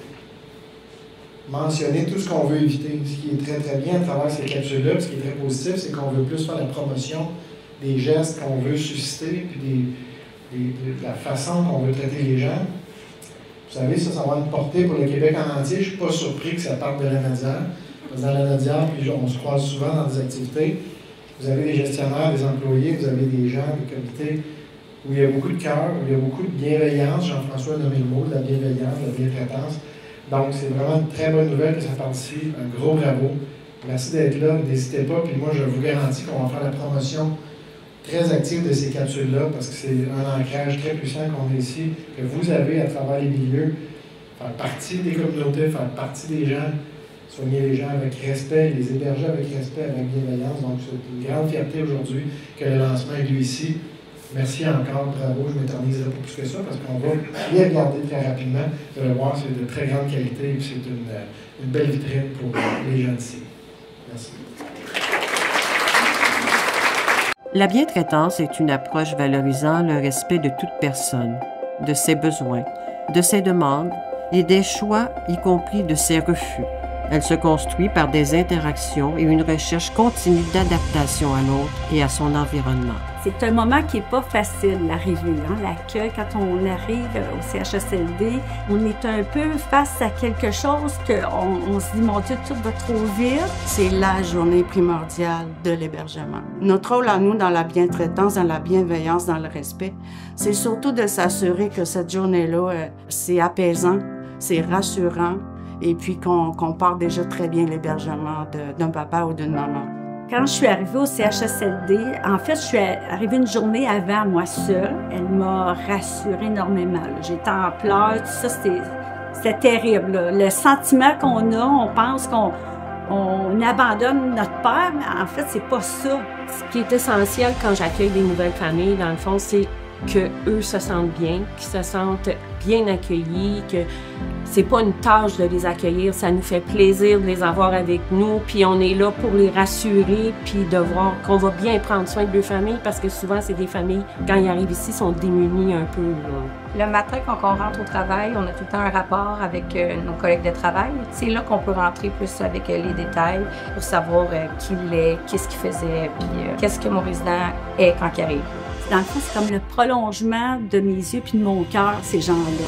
mentionner tout ce qu'on veut éviter. Ce qui est très bien à travers ces capsules-là, ce qui est très positif, c'est qu'on veut plus faire la promotion des gestes qu'on veut susciter, puis de la façon qu'on veut traiter les gens. Vous savez, ça va avoir une portée pour le Québec en entier. Je ne suis pas surpris que ça parte de la Nadière. Dans la Nadière, puis on se croise souvent dans des activités. Vous avez des gestionnaires, des employés, vous avez des gens, des comités, où il y a beaucoup de cœur, où il y a beaucoup de bienveillance. Jean-François a nommé le mot, de la bienveillance, de la bientraitance. Donc, c'est vraiment une très bonne nouvelle que ça participe. Un gros bravo. Merci d'être là. N'hésitez pas. Puis moi, je vous garantis qu'on va faire la promotion très active de ces capsules-là, parce que c'est un ancrage très puissant qu'on a ici, que vous avez à travers les milieux, faire partie des communautés, faire partie des gens, soigner les gens avec respect, les héberger avec respect, avec bienveillance. Donc, c'est une grande fierté aujourd'hui que le lancement ait lieu ici. Merci encore, bravo, je ne m'éterniserai pas plus que ça parce qu'on va les regarder très rapidement. Vous allez voir, c'est de très grande qualité et c'est une belle vitrine pour les gens ici. Merci. La bientraitance est une approche valorisant le respect de toute personne, de ses besoins, de ses demandes et des choix, y compris de ses refus. Elle se construit par des interactions et une recherche continue d'adaptation à l'autre et à son environnement. C'est un moment qui n'est pas facile, l'arrivée. L'accueil, quand on arrive au CHSLD, on est un peu face à quelque chose qu'on se dit, mon Dieu, tout va trop vite. C'est la journée primordiale de l'hébergement. Notre rôle à nous dans la bientraitance, dans la bienveillance, dans le respect, c'est surtout de s'assurer que cette journée-là, c'est apaisant, c'est rassurant, et puis qu'on part déjà très bien l'hébergement d'un papa ou d'une maman. Quand je suis arrivée au CHSLD, en fait, je suis arrivée une journée avant, moi seule. Elle m'a rassurée énormément. J'étais en pleurs, tout ça, c'était terrible. Là. Le sentiment qu'on a, on pense qu'on abandonne notre père, mais en fait, c'est pas ça. Ce qui est essentiel quand j'accueille des nouvelles familles, dans le fond, c'est qu'eux se sentent bien, qu'ils se sentent bien accueillis, que c'est pas une tâche de les accueillir, ça nous fait plaisir de les avoir avec nous, puis on est là pour les rassurer, puis de voir qu'on va bien prendre soin de leur famille, parce que souvent, c'est des familles, quand ils arrivent ici, sont démunis un peu. Là. Le matin, quand on rentre au travail, on a tout le temps un rapport avec nos collègues de travail. C'est là qu'on peut rentrer plus avec les détails pour savoir qui il est, qu'est-ce qu'il faisait, puis qu'est-ce que mon résident est quand il arrive. Dans le fond, c'est comme le prolongement de mes yeux puis de mon cœur, ces gens-là.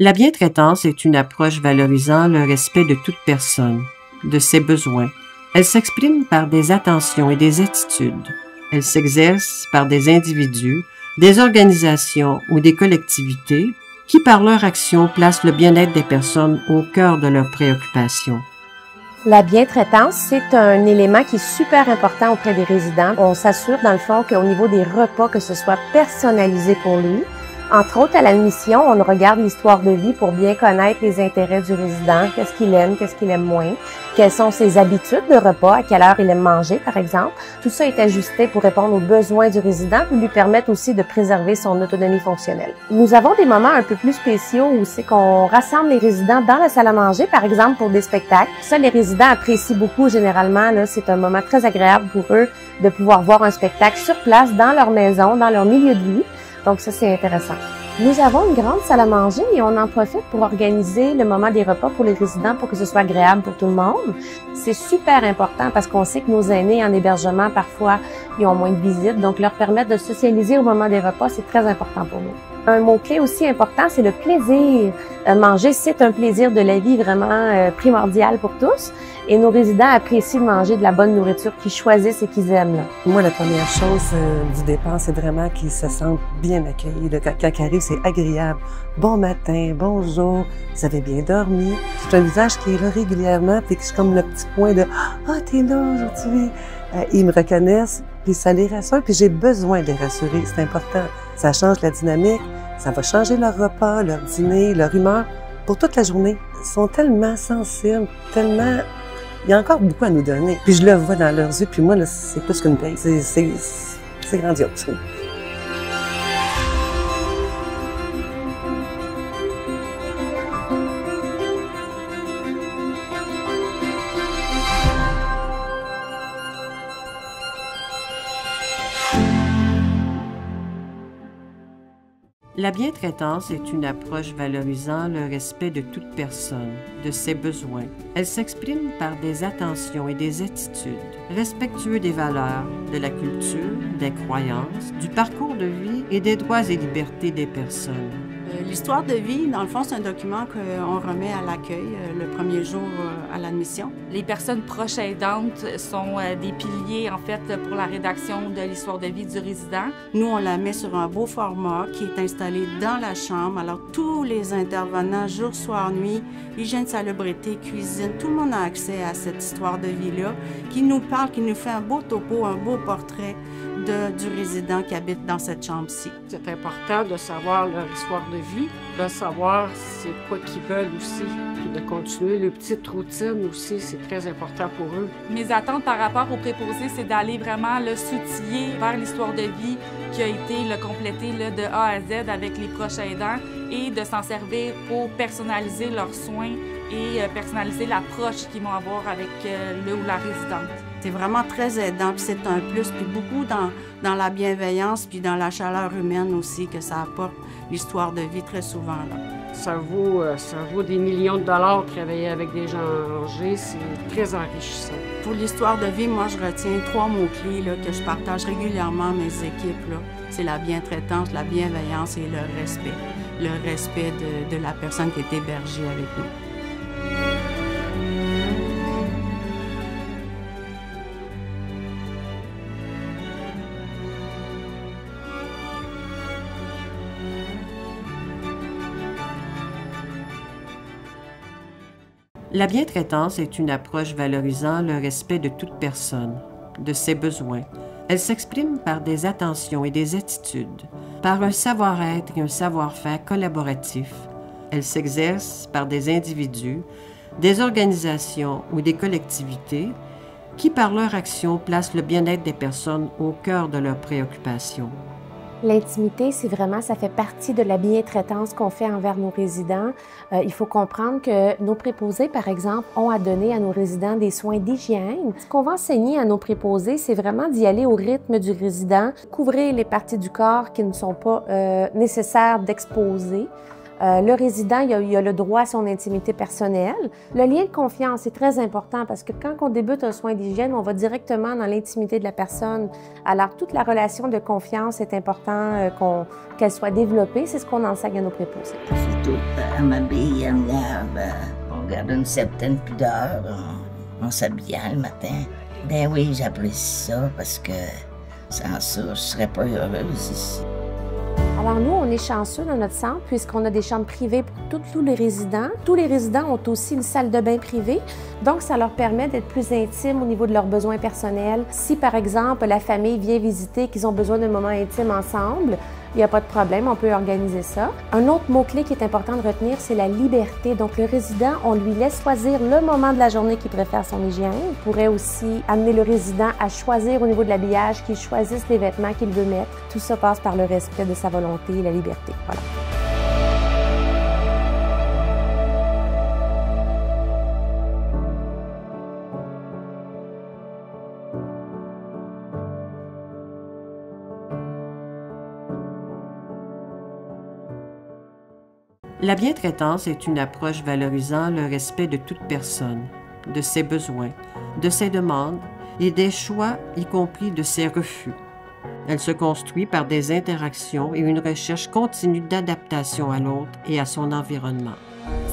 La bientraitance est une approche valorisant le respect de toute personne, de ses besoins. Elle s'exprime par des attentions et des attitudes. Elle s'exerce par des individus, des organisations ou des collectivités qui, par leur action, placent le bien-être des personnes au cœur de leurs préoccupations. La bientraitance, c'est un élément qui est super important auprès des résidents. On s'assure, dans le fond, qu'au niveau des repas, que ce soit personnalisé pour lui. Entre autres, à l'admission, on regarde l'histoire de vie pour bien connaître les intérêts du résident, qu'est-ce qu'il aime moins, quelles sont ses habitudes de repas, à quelle heure il aime manger, par exemple. Tout ça est ajusté pour répondre aux besoins du résident et lui permettre aussi de préserver son autonomie fonctionnelle. Nous avons des moments un peu plus spéciaux où c'est qu'on rassemble les résidents dans la salle à manger, par exemple, pour des spectacles. Ça, les résidents apprécient beaucoup généralement. Là, c'est un moment très agréable pour eux de pouvoir voir un spectacle sur place, dans leur maison, dans leur milieu de vie. Donc ça, c'est intéressant. Nous avons une grande salle à manger et on en profite pour organiser le moment des repas pour les résidents pour que ce soit agréable pour tout le monde. C'est super important parce qu'on sait que nos aînés en hébergement, parfois, ils ont moins de visites. Donc, leur permettre de socialiser au moment des repas, c'est très important pour nous. Un mot-clé aussi important, c'est le plaisir. Manger, c'est un plaisir de la vie vraiment primordial pour tous. Et nos résidents apprécient de manger de la bonne nourriture qu'ils choisissent et qu'ils aiment. Là. Moi, la première chose du départ, c'est vraiment qu'ils se sentent bien accueillis. Quand ils arrivent, c'est agréable. Bon matin, bonjour, vous avez bien dormi. C'est un visage qui est là régulièrement, puis c'est comme le petit point de « Ah, t'es là aujourd'hui! » Ils me reconnaissent, puis ça les rassure, puis j'ai besoin de les rassurer, c'est important. Ça change la dynamique, ça va changer leur repas, leur dîner, leur humeur pour toute la journée. Ils sont tellement sensibles, tellement... Il y a encore beaucoup à nous donner. Puis je le vois dans leurs yeux, puis moi, là, c'est plus qu'une paye. C'est grandiose. La bientraitance est une approche valorisant le respect de toute personne, de ses besoins. Elle s'exprime par des attentions et des attitudes, respectueux des valeurs, de la culture, des croyances, du parcours de vie et des droits et libertés des personnes. L'histoire de vie, dans le fond, c'est un document qu'on remet à l'accueil le premier jour à l'admission. Les personnes proches aidantes sont des piliers, en fait, pour la rédaction de l'histoire de vie du résident. Nous, on la met sur un beau format qui est installé dans la chambre. Alors, tous les intervenants, jour, soir, nuit, hygiène, salubrité, cuisine, tout le monde a accès à cette histoire de vie-là qui nous parle, qui nous fait un beau topo, un beau portrait du résident qui habite dans cette chambre-ci. C'est important de savoir leur histoire de vie, de savoir c'est quoi qu'ils veulent aussi, puis de continuer les petites routines aussi, c'est très important pour eux. Mes attentes par rapport au préposé, c'est d'aller vraiment le s'outiller vers l'histoire de vie qui a été complétée de A à Z avec les proches aidants et de s'en servir pour personnaliser leurs soins et personnaliser l'approche qu'ils vont avoir avec le ou la résidente. C'est vraiment très aidant, puis c'est un plus, puis beaucoup dans la bienveillance, puis dans la chaleur humaine aussi que ça apporte l'histoire de vie très souvent. Là. Ça vaut des millions de dollars travailler avec des gens âgés, c'est très enrichissant. Pour l'histoire de vie, moi, je retiens 3 mots-clés que je partage régulièrement à mes équipes. C'est la bientraitance, la bienveillance et le respect. Le respect de la personne qui est hébergée avec nous. La bientraitance est une approche valorisant le respect de toute personne, de ses besoins. Elle s'exprime par des attentions et des attitudes, par un savoir-être et un savoir-faire collaboratif. Elle s'exerce par des individus, des organisations ou des collectivités qui, par leur action, placent le bien-être des personnes au cœur de leurs préoccupations. L'intimité, c'est vraiment, ça fait partie de la bientraitance qu'on fait envers nos résidents. Il faut comprendre que nos préposés, par exemple, ont à donner à nos résidents des soins d'hygiène. Ce qu'on va enseigner à nos préposés, c'est vraiment d'y aller au rythme du résident, couvrir les parties du corps qui ne sont pas nécessaires d'exposer. Le résident, il a le droit à son intimité personnelle. Le lien de confiance est très important parce que quand on débute un soin d'hygiène, on va directement dans l'intimité de la personne. Alors, toute la relation de confiance est important qu'elle soit développée. C'est ce qu'on enseigne à nos préposés. Surtout à m'habiller, on garde une certaine pudeur en s'habillant le matin. Ben oui, j'apprécie ça parce que sans ça, je ne serais pas heureuse ici. Alors nous, on est chanceux dans notre centre puisqu'on a des chambres privées pour tous les résidents. Tous les résidents ont aussi une salle de bain privée, donc ça leur permet d'être plus intimes au niveau de leurs besoins personnels. Si par exemple la famille vient visiter, qu'ils ont besoin d'un moment intime ensemble, il n'y a pas de problème, on peut organiser ça. Un autre mot-clé qui est important de retenir, c'est la liberté. Donc le résident, on lui laisse choisir le moment de la journée qu'il préfère son hygiène. On pourrait aussi amener le résident à choisir au niveau de l'habillage, qu'il choisisse les vêtements qu'il veut mettre. Tout ça passe par le respect de sa volonté et la liberté. Voilà. La bientraitance est une approche valorisant le respect de toute personne, de ses besoins, de ses demandes et des choix, y compris de ses refus. Elle se construit par des interactions et une recherche continue d'adaptation à l'autre et à son environnement.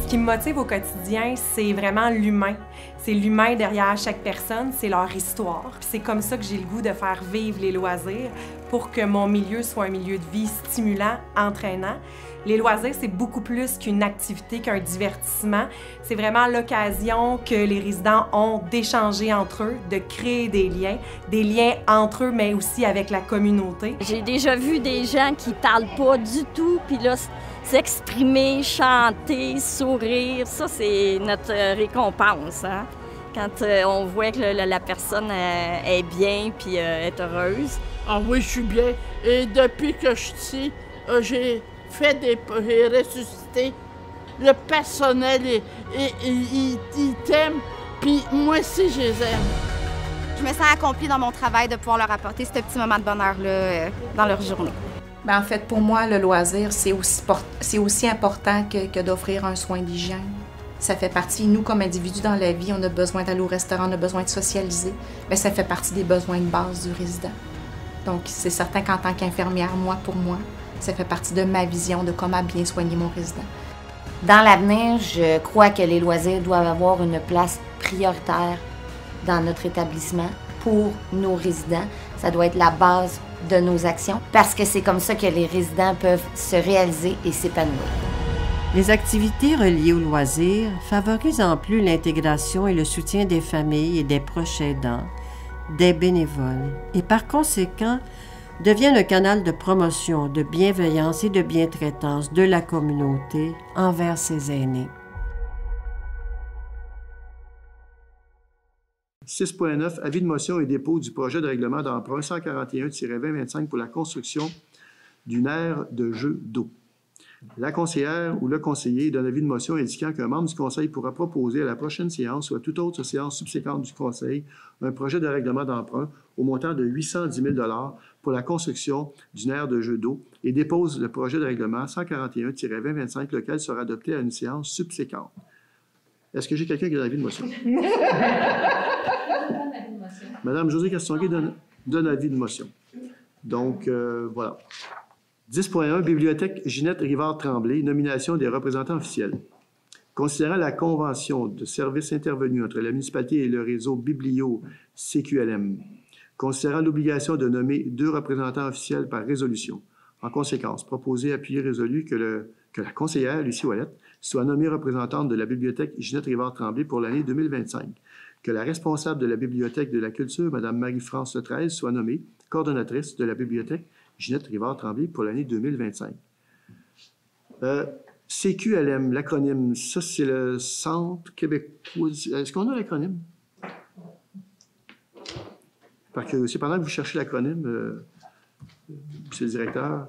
Ce qui me motive au quotidien, c'est vraiment l'humain. C'est l'humain derrière chaque personne, c'est leur histoire. C'est comme ça que j'ai le goût de faire vivre les loisirs pour que mon milieu soit un milieu de vie stimulant, entraînant. Les loisirs, c'est beaucoup plus qu'une activité, qu'un divertissement. C'est vraiment l'occasion que les résidents ont d'échanger entre eux, de créer des liens entre eux, mais aussi avec la communauté. J'ai déjà vu des gens qui parlent pas du tout, puis là, s'exprimer, chanter, sourire, ça, c'est notre récompense, hein? Quand on voit que la personne est bien puis est heureuse. Ah oui, je suis bien. Et depuis que je suis ici, j'ai ressuscité. Le personnel, il t'aime, puis moi aussi, je les aime. Je me sens accomplie dans mon travail de pouvoir leur apporter ce petit moment de bonheur-là dans leur journée. Bien, en fait, pour moi, le loisir, c'est aussi important que d'offrir un soin d'hygiène. Ça fait partie, nous, comme individus dans la vie, on a besoin d'aller au restaurant, on a besoin de socialiser. Bien, ça fait partie des besoins de base du résident. Donc, c'est certain qu'en tant qu'infirmière, pour moi, Ça fait partie de ma vision de comment bien soigner mon résident. Dans l'avenir, je crois que les loisirs doivent avoir une place prioritaire dans notre établissement pour nos résidents. Ça doit être la base de nos actions parce que c'est comme ça que les résidents peuvent se réaliser et s'épanouir. Les activités reliées aux loisirs favorisent en plus l'intégration et le soutien des familles et des proches aidants, des bénévoles, et par conséquent deviennent un canal de promotion, de bienveillance et de bientraitance de la communauté envers ses aînés. 6.9, avis de motion et dépôt du projet de règlement d'emprunt 141-2025 pour la construction d'une aire de jeu d'eau. La conseillère ou le conseiller donne avis de motion indiquant qu'un membre du conseil pourra proposer à la prochaine séance ou à toute autre séance subséquente du conseil un projet de règlement d'emprunt au montant de 810 000 $ pour la construction d'une aire de jeu d'eau et dépose le projet de règlement 141-2025, lequel sera adopté à une séance subséquente. Est-ce que j'ai quelqu'un qui a l'avis de motion? Madame Josée Castonguay donne avis de motion. Donc, voilà. 10.1, Bibliothèque Ginette Rivard-Tremblay, nomination des représentants officiels. Considérant la convention de service intervenue entre la municipalité et le réseau Biblio-CQLM, considérant l'obligation de nommer 2 représentants officiels par résolution, en conséquence, proposé, appuyé, résolu que la conseillère, Lucie Ouellette, soit nommée représentante de la Bibliothèque Ginette Rivard-Tremblay pour l'année 2025, que la responsable de la Bibliothèque de la Culture, Mme Marie-France Letraise, soit nommée coordonnatrice de la Bibliothèque Ginette Rivard-Tremblay pour l'année 2025. CQLM, l'acronyme, ça c'est le Centre québécois. Est-ce qu'on a l'acronyme? Parce que c'est pendant que vous cherchez l'acronyme, monsieur le directeur,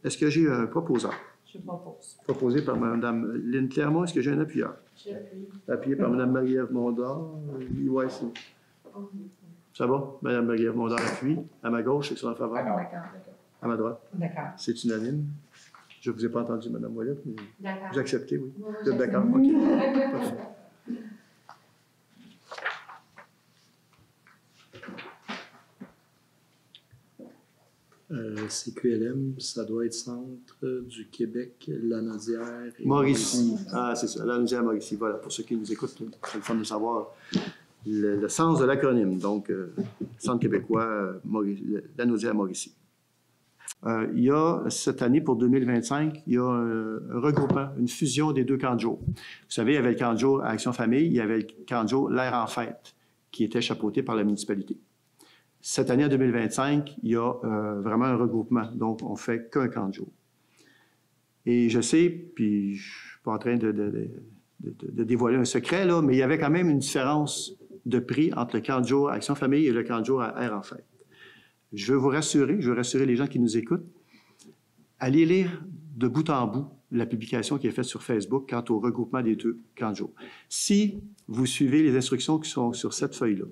est-ce que j'ai un proposeur? Je propose. Proposé par Mme Lynne Clermont, est-ce que j'ai un appuyeur? J'ai appuyé. Appuyé par Mme Marie-Ève Mondor, EYC. Ça va? Mme Marie-Ève Mondor appuie. À ma gauche, c'est sur la faveur. D'accord. À ma droite. D'accord. C'est unanime. Je ne vous ai pas entendu, Mme Ouellette, mais d'accord. Vous acceptez, oui? Oui, vous êtes d'accord? OK. Parfait. CQLM, ça doit être Centre du Québec, Lanaudière et Mauricie. Ah, c'est ça, Lanaudière, Mauricie. Voilà, pour ceux qui nous écoutent, c'est le fun de savoir le sens de l'acronyme. Donc, Centre québécois, Lanaudière, Mauricie. Il y a, cette année, pour 2025, il y a un regroupement, une fusion des 2 camps de jour. Vous savez, il y avait le camp de jour à Action Famille, il y avait le camp de jour L'air en fête, qui était chapeauté par la municipalité. Cette année, en 2025, il y a vraiment un regroupement. Donc, on ne fait qu'un camp de jour. Et je sais, puis je ne suis pas en train de dévoiler un secret, là, mais il y avait quand même une différence de prix entre le camp de jour Action Famille et le camp de jour à Air en fête. Je veux vous rassurer, je veux rassurer les gens qui nous écoutent, allez lire de bout en bout la publication qui est faite sur Facebook quant au regroupement des 2 camps de jour. Si vous suivez les instructions qui sont sur cette feuille-là,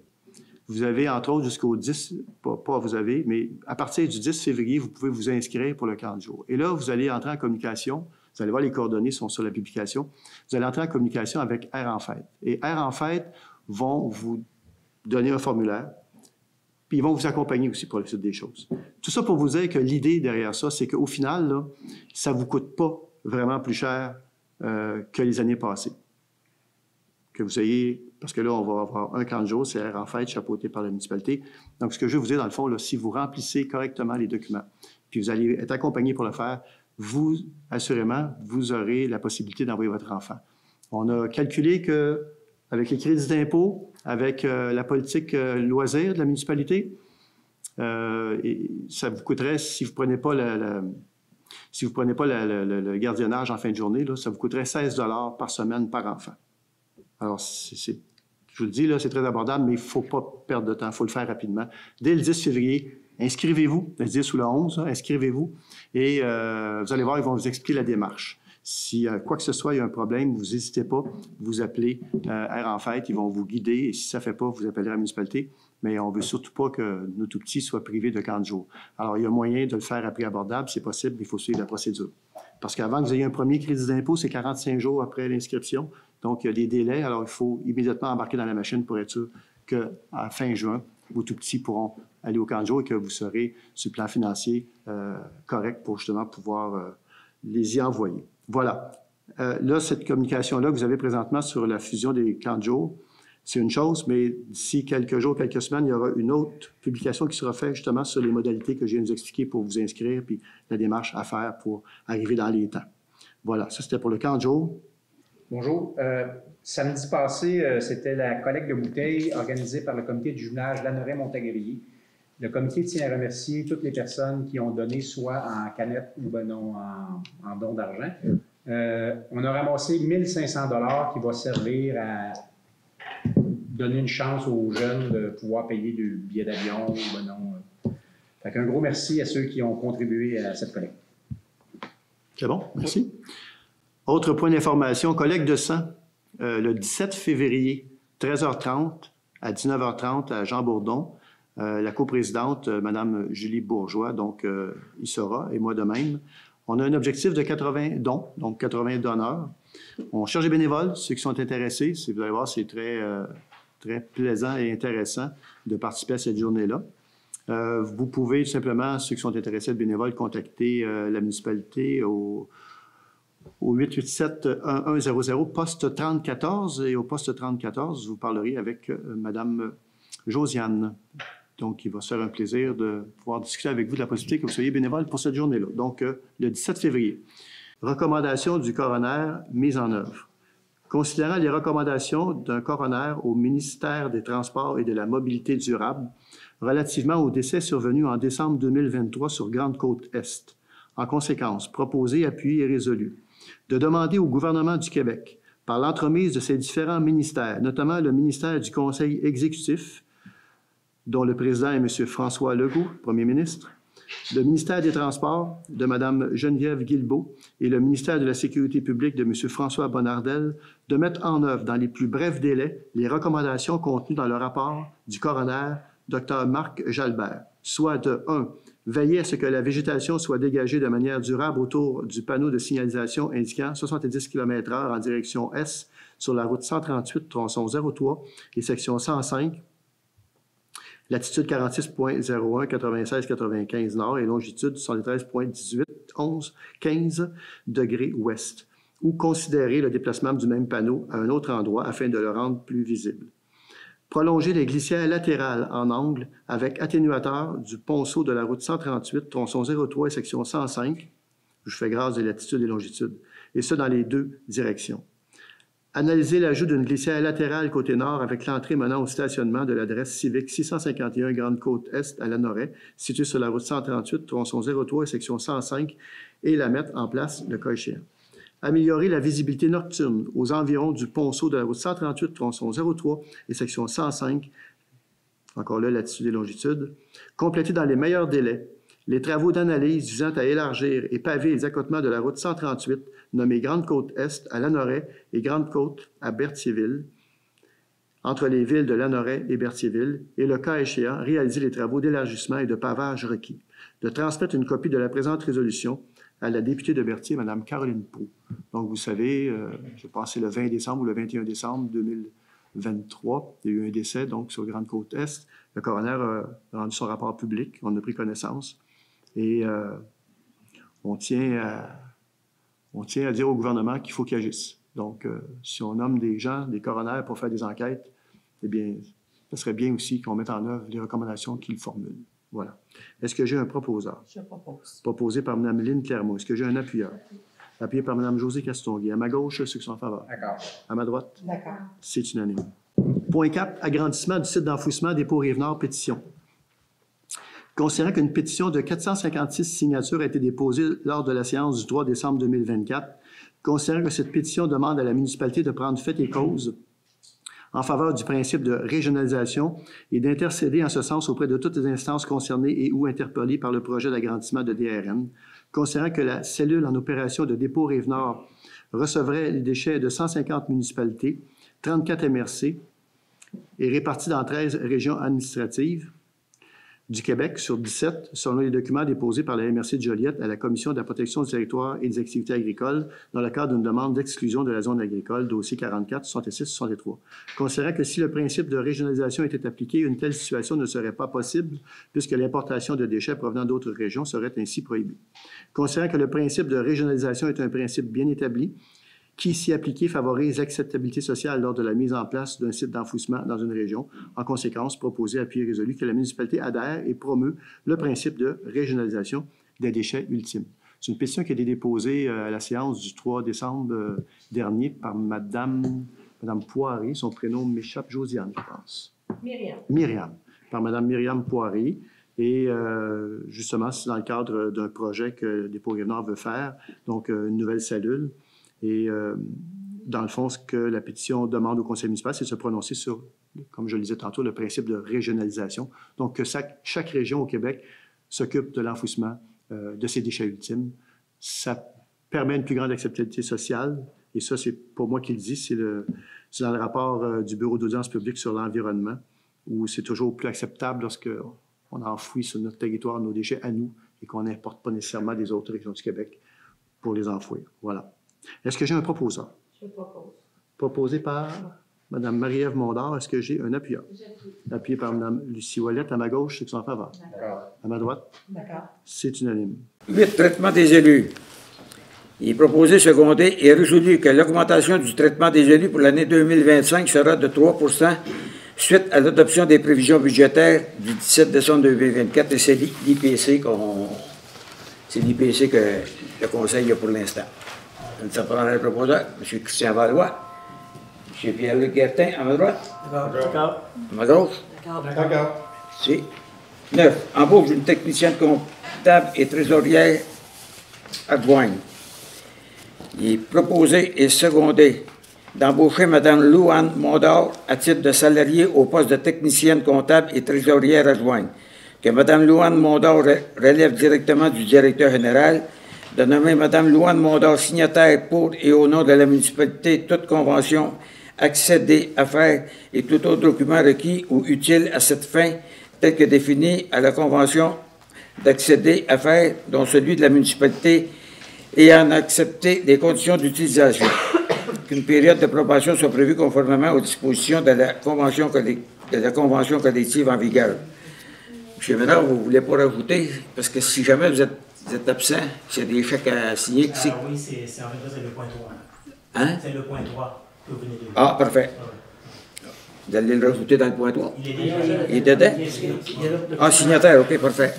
vous avez, entre autres, jusqu'au 10, pas vous avez, mais à partir du 10 février, vous pouvez vous inscrire pour le camp de jour. Et là, vous allez entrer en communication, vous allez voir les coordonnées sont sur la publication, vous allez entrer en communication avec Air en fête. Et Air en fête vont vous donner un formulaire, puis ils vont vous accompagner aussi pour la suite des choses. Tout ça pour vous dire que l'idée derrière ça, c'est qu'au final, là, ça ne vous coûte pas vraiment plus cher que les années passées. Que vous ayez, parce que là, on va avoir un camp de jour, c'est Air en fête, chapeauté par la municipalité. Donc, ce que je veux vous dire, dans le fond, là, si vous remplissez correctement les documents, puis vous allez être accompagné pour le faire, vous, assurément, vous aurez la possibilité d'envoyer votre enfant. On a calculé que avec les crédits d'impôt, avec la politique loisirs de la municipalité, et ça vous coûterait, si vous ne prenez pas le gardiennage en fin de journée, là, ça vous coûterait 16 $ par semaine par enfant. Alors, je vous le dis, là, c'est très abordable, mais il ne faut pas perdre de temps, il faut le faire rapidement. Dès le 10 février, inscrivez-vous, le 10 ou le 11, inscrivez-vous, et vous allez voir, ils vont vous expliquer la démarche. Si quoi que ce soit, il y a un problème, vous n'hésitez pas, vous appelez Air en fête, ils vont vous guider, et si ça ne fait pas, vous appellerez la municipalité, mais on ne veut surtout pas que nos tout-petits soient privés de camp de jour. Alors, il y a moyen de le faire à prix abordable, c'est possible, mais il faut suivre la procédure. Parce qu'avant que vous ayez un premier crédit d'impôt, c'est 45 jours après l'inscription, donc il y a des délais, alors il faut immédiatement embarquer dans la machine pour être sûr qu'à fin juin, vos tout-petits pourront aller au camp de jour et que vous serez, sur le plan financier, correct pour justement pouvoir les y envoyer. Voilà. Là, cette communication-là que vous avez présentement sur la fusion des camps de jour, c'est une chose, mais d'ici quelques jours, quelques semaines, il y aura une autre publication qui sera faite justement sur les modalités que je viens de vous expliquer pour vous inscrire, puis la démarche à faire pour arriver dans les temps. Voilà, ça c'était pour le camp de jour. Bonjour. Samedi passé, c'était la collecte de bouteilles organisée par le comité de jumelage Lanoret-Montagrier. Le comité tient à remercier toutes les personnes qui ont donné, soit en canette ou ben non, en don d'argent. On a ramassé 1 500 $ qui va servir à donner une chance aux jeunes de pouvoir payer du billet d'avion. Ben non. Fait qu'un gros merci à ceux qui ont contribué à cette collecte. C'est bon, merci. Autre point d'information, collecte de sang, le 17 février, 13h30 à 19h30 à Jean Bourdon. La coprésidente, Mme Julie Bourgeois, donc il sera, et moi de même. On a un objectif de 80 dons, donc 80 donneurs. On cherche des bénévoles, ceux qui sont intéressés. Vous allez voir, c'est très, très plaisant et intéressant de participer à cette journée-là. Vous pouvez tout simplement, ceux qui sont intéressés de bénévoles, contacter la municipalité au 887-1100, poste 3014. Et au poste 3014, vous parlerez avec Mme Josiane. Donc, il va se faire un plaisir de pouvoir discuter avec vous de la possibilité que vous soyez bénévole pour cette journée-là. Donc, le 17 février. Recommandations du coroner mise en œuvre. Considérant les recommandations d'un coroner au ministère des Transports et de la Mobilité durable relativement au décès survenu en décembre 2023 sur Grande-Côte-Est, en conséquence, proposé, appuyé et résolu, de demander au gouvernement du Québec, par l'entremise de ses différents ministères, notamment le ministère du Conseil exécutif, dont le président est M. François Legault, premier ministre, le ministère des Transports de Mme Geneviève Guilbeault et le ministère de la Sécurité publique de M. François Bonnardel, de mettre en œuvre dans les plus brefs délais les recommandations contenues dans le rapport du coroner Dr. Marc Jalbert, soit de 1. Veiller à ce que la végétation soit dégagée de manière durable autour du panneau de signalisation indiquant 70 km/h en direction Est sur la route 138, tronçon 03 et section 105, latitude 46.01, 96-95 nord et longitude 73.18, 11, 15 degrés ouest, ou considérer le déplacement du même panneau à un autre endroit afin de le rendre plus visible. Prolonger les glissières latérales en angle avec atténuateur du ponceau de la route 138, tronçon 03 et section 105, je fais grâce des latitudes et longitudes, et ce dans les deux directions. Analyser l'ajout d'une glissière latérale côté nord avec l'entrée menant au stationnement de l'adresse civique 651 Grande-Côte-Est à Lanoret, située sur la route 138, tronçon 03 et section 105, et la mettre en place le cas échéant. Améliorer la visibilité nocturne aux environs du ponceau de la route 138, tronçon 03 et section 105, encore là, latitude et longitude. Compléter dans les meilleurs délais les travaux d'analyse visant à élargir et paver les accotements de la route 138, nommée Grande-Côte-Est à Lanoret et Grande-Côte à Berthierville, entre les villes de Lanoret et Berthierville, et le cas échéant, réaliser les travaux d'élargissement et de pavage requis. De transmettre une copie de la présente résolution à la députée de Berthier, Mme Caroline Pau. Donc, vous savez, je pense que c'est le 20 décembre ou le 21 décembre 2023, il y a eu un décès donc sur Grande-Côte-Est. Le coroner a rendu son rapport public, on a pris connaissance, et on tient à dire au gouvernement qu'il faut qu'il agisse. Donc, si on nomme des gens, des coroners pour faire des enquêtes, eh bien, ce serait bien aussi qu'on mette en œuvre les recommandations qu'ils formulent. Voilà. Est-ce que j'ai un proposeur? Je propose. Proposé par Mme Lynne Clermont. Est-ce que j'ai un appuyeur? Appuyé par Mme Josée Castonguay. À ma gauche, ceux qui sont en faveur. D'accord. À ma droite? D'accord. C'est unanime. Point 4, agrandissement du site d'enfouissement Dépôt-Rive-Nord, pétition. Considérant qu'une pétition de 456 signatures a été déposée lors de la séance du 3 décembre 2024, considérant que cette pétition demande à la municipalité de prendre fait et cause en faveur du principe de régionalisation et d'intercéder en ce sens auprès de toutes les instances concernées et ou interpellées par le projet d'agrandissement de DRN, considérant que la cellule en opération de dépôt Rive-Nord recevrait les déchets de 150 municipalités, 34 MRC et répartis dans 13 régions administratives, du Québec sur 17, selon les documents déposés par la MRC de Joliette à la Commission de la protection du territoire et des activités agricoles dans le cadre d'une demande d'exclusion de la zone agricole, dossier 44, 66, 63. Considérant que si le principe de régionalisation était appliqué, une telle situation ne serait pas possible puisque l'importation de déchets provenant d'autres régions serait ainsi prohibée. Considérant que le principe de régionalisation est un principe bien établi, qui, si appliqué, favorise l'acceptabilité sociale lors de la mise en place d'un site d'enfouissement dans une région. En conséquence, proposé, appuyé et résolu que la municipalité adhère et promeut le principe de régionalisation des déchets ultimes. C'est une pétition qui a été déposée à la séance du 3 décembre dernier par Madame Poiré. Son prénom m'échappe, Josiane, je pense. Myriam. Par Madame Myriam Poiré. Et justement, c'est dans le cadre d'un projet que Dépôt-Rive-Nord veut faire, donc une nouvelle cellule. Et dans le fond, ce que la pétition demande au conseil municipal, c'est de se prononcer sur, comme je le disais tantôt, le principe de régionalisation. Donc, que chaque région au Québec s'occupe de l'enfouissement de ses déchets ultimes. Ça permet une plus grande acceptabilité sociale. Et ça, c'est pour moi qui le dit, c'est dans le rapport du Bureau d'audience publique sur l'environnement, où c'est toujours plus acceptable lorsqu'on enfouit sur notre territoire nos déchets à nous et qu'on n'importe pas nécessairement des autres régions du Québec pour les enfouir. Voilà. Est-ce que j'ai un proposeur? Je propose. Proposé par Mme Marie-Ève Mondard. Est-ce que j'ai un appuyant? Appuyé par Mme Lucie Ouellette. À ma gauche, ceux qui sont en faveur. D'accord. À ma droite? D'accord. C'est unanime. 8. Traitement des élus. Il est proposé, secondé et résolu que l'augmentation du traitement des élus pour l'année 2025 sera de 3 % suite à l'adoption des prévisions budgétaires du 17 décembre 2024. Et c'est l'IPC que le Conseil a pour l'instant. Ça prend le proposeur, M. Christian Valois, M. Pierre-Luc Guertin, à ma droite. D'accord. À ma gauche. D'accord. C'est 9. Embauche d'une technicienne comptable et trésorière adjointe. Il est proposé et secondé d'embaucher Mme Louane Mondor à titre de salariée au poste de technicienne comptable et trésorière adjointe. Que Mme Louane Mondor relève directement du directeur général, de nommer Mme Louane Mondor signataire pour et au nom de la municipalité toute convention, accès des affaires et tout autre document requis ou utile à cette fin, tel que défini à la convention d'accéder à faire, dont celui de la municipalité, et en accepter les conditions d'utilisation. Qu'une période d'approbation soit prévue conformément aux dispositions de la convention collective en vigueur. M. Ménard, vous ne voulez pas rajouter, parce que si jamais vous êtes absent, s'il y a des chèques à signer... Oui, c'est en fait, c'est le point 3. Hein? C'est le point 3 que vous venez de dire. Ah, parfait. Vous allez le rajouter dans le point 3. Il est dedans? Ah, signataire, OK, parfait.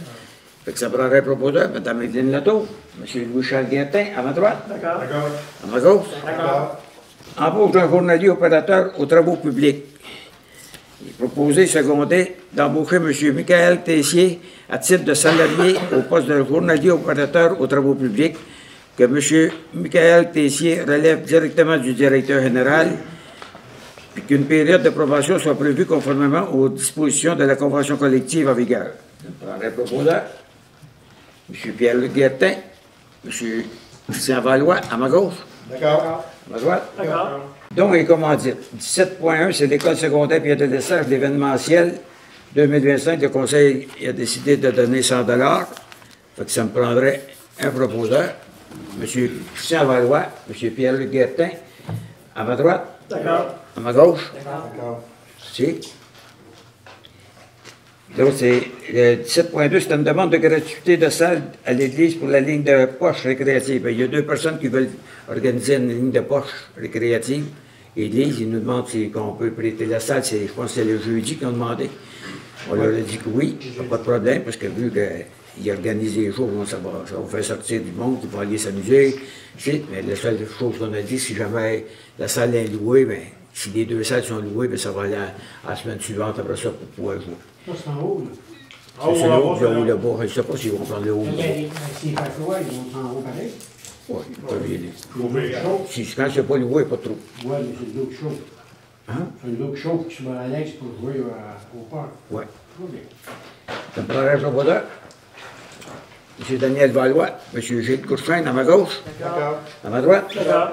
Fait que ça prendrait proposeur, Mme Evelyne Latour, M. Louis-Charles Guertin, à ma droite. D'accord. À ma gauche. D'accord. Embauche d'un journalier opérateur aux travaux publics. Il est proposé, secondé, d'embaucher M. Michael Tessier à titre de salarié au poste de journalier opérateur aux travaux publics, que M. Michael Tessier relève directement du directeur général, puis qu'une période d'approbation soit prévue conformément aux dispositions de la convention collective en vigueur. Je prendrai proposeur. M. Pierre-Luc Guertin, M. Christian Valois, à ma gauche. D'accord. À ma droite. D'accord. Donc, les commandites. 17.1, c'est l'école secondaire Pierre de Lessage, l'événementiel 2025. Le conseil a décidé de donner 100 $. Fait que ça me prendrait un proposeur. M. Christian Valois, M. Pierre-Luc Guertin, à ma droite. D'accord. À ma gauche. D'accord. Si. Donc, c'est le 17.2, c'est une demande de gratuité de salle à l'église pour la ligne de poche récréative. Il y a 2 personnes qui veulent organiser une ligne de poche récréative. L'église, ils nous demandent si on peut prêter la salle. Je pense que c'est le jeudi qu'ils ont demandé. On leur a dit que oui, pas de problème, parce que vu qu'ils organisent les jours, ça va faire sortir du monde, ils vont aller s'amuser. Mais la seule chose qu'on a dit, si jamais la salle est louée, bien, si les 2 salles sont louées, bien, ça va aller à la semaine suivante après ça pour pouvoir jouer. Ça, c'est en haut, là. C'est le haut, le haut, le bas. Je ne sais pas s'ils vont prendre le haut. S'il fait froid, ils vont en haut pareil. Oui, ils peuvent y aller. Quand c'est pas loué, pas trop. Oui, mais c'est de l'eau chaude. Hein? C'est de l'eau chaude que tu vas à l'aise pour jouer au parc. Oui. OK. Ça me prendrait un proposeur. M. Daniel Valois, M. Gilles Courchain, à ma gauche. D'accord. À ma droite. D'accord.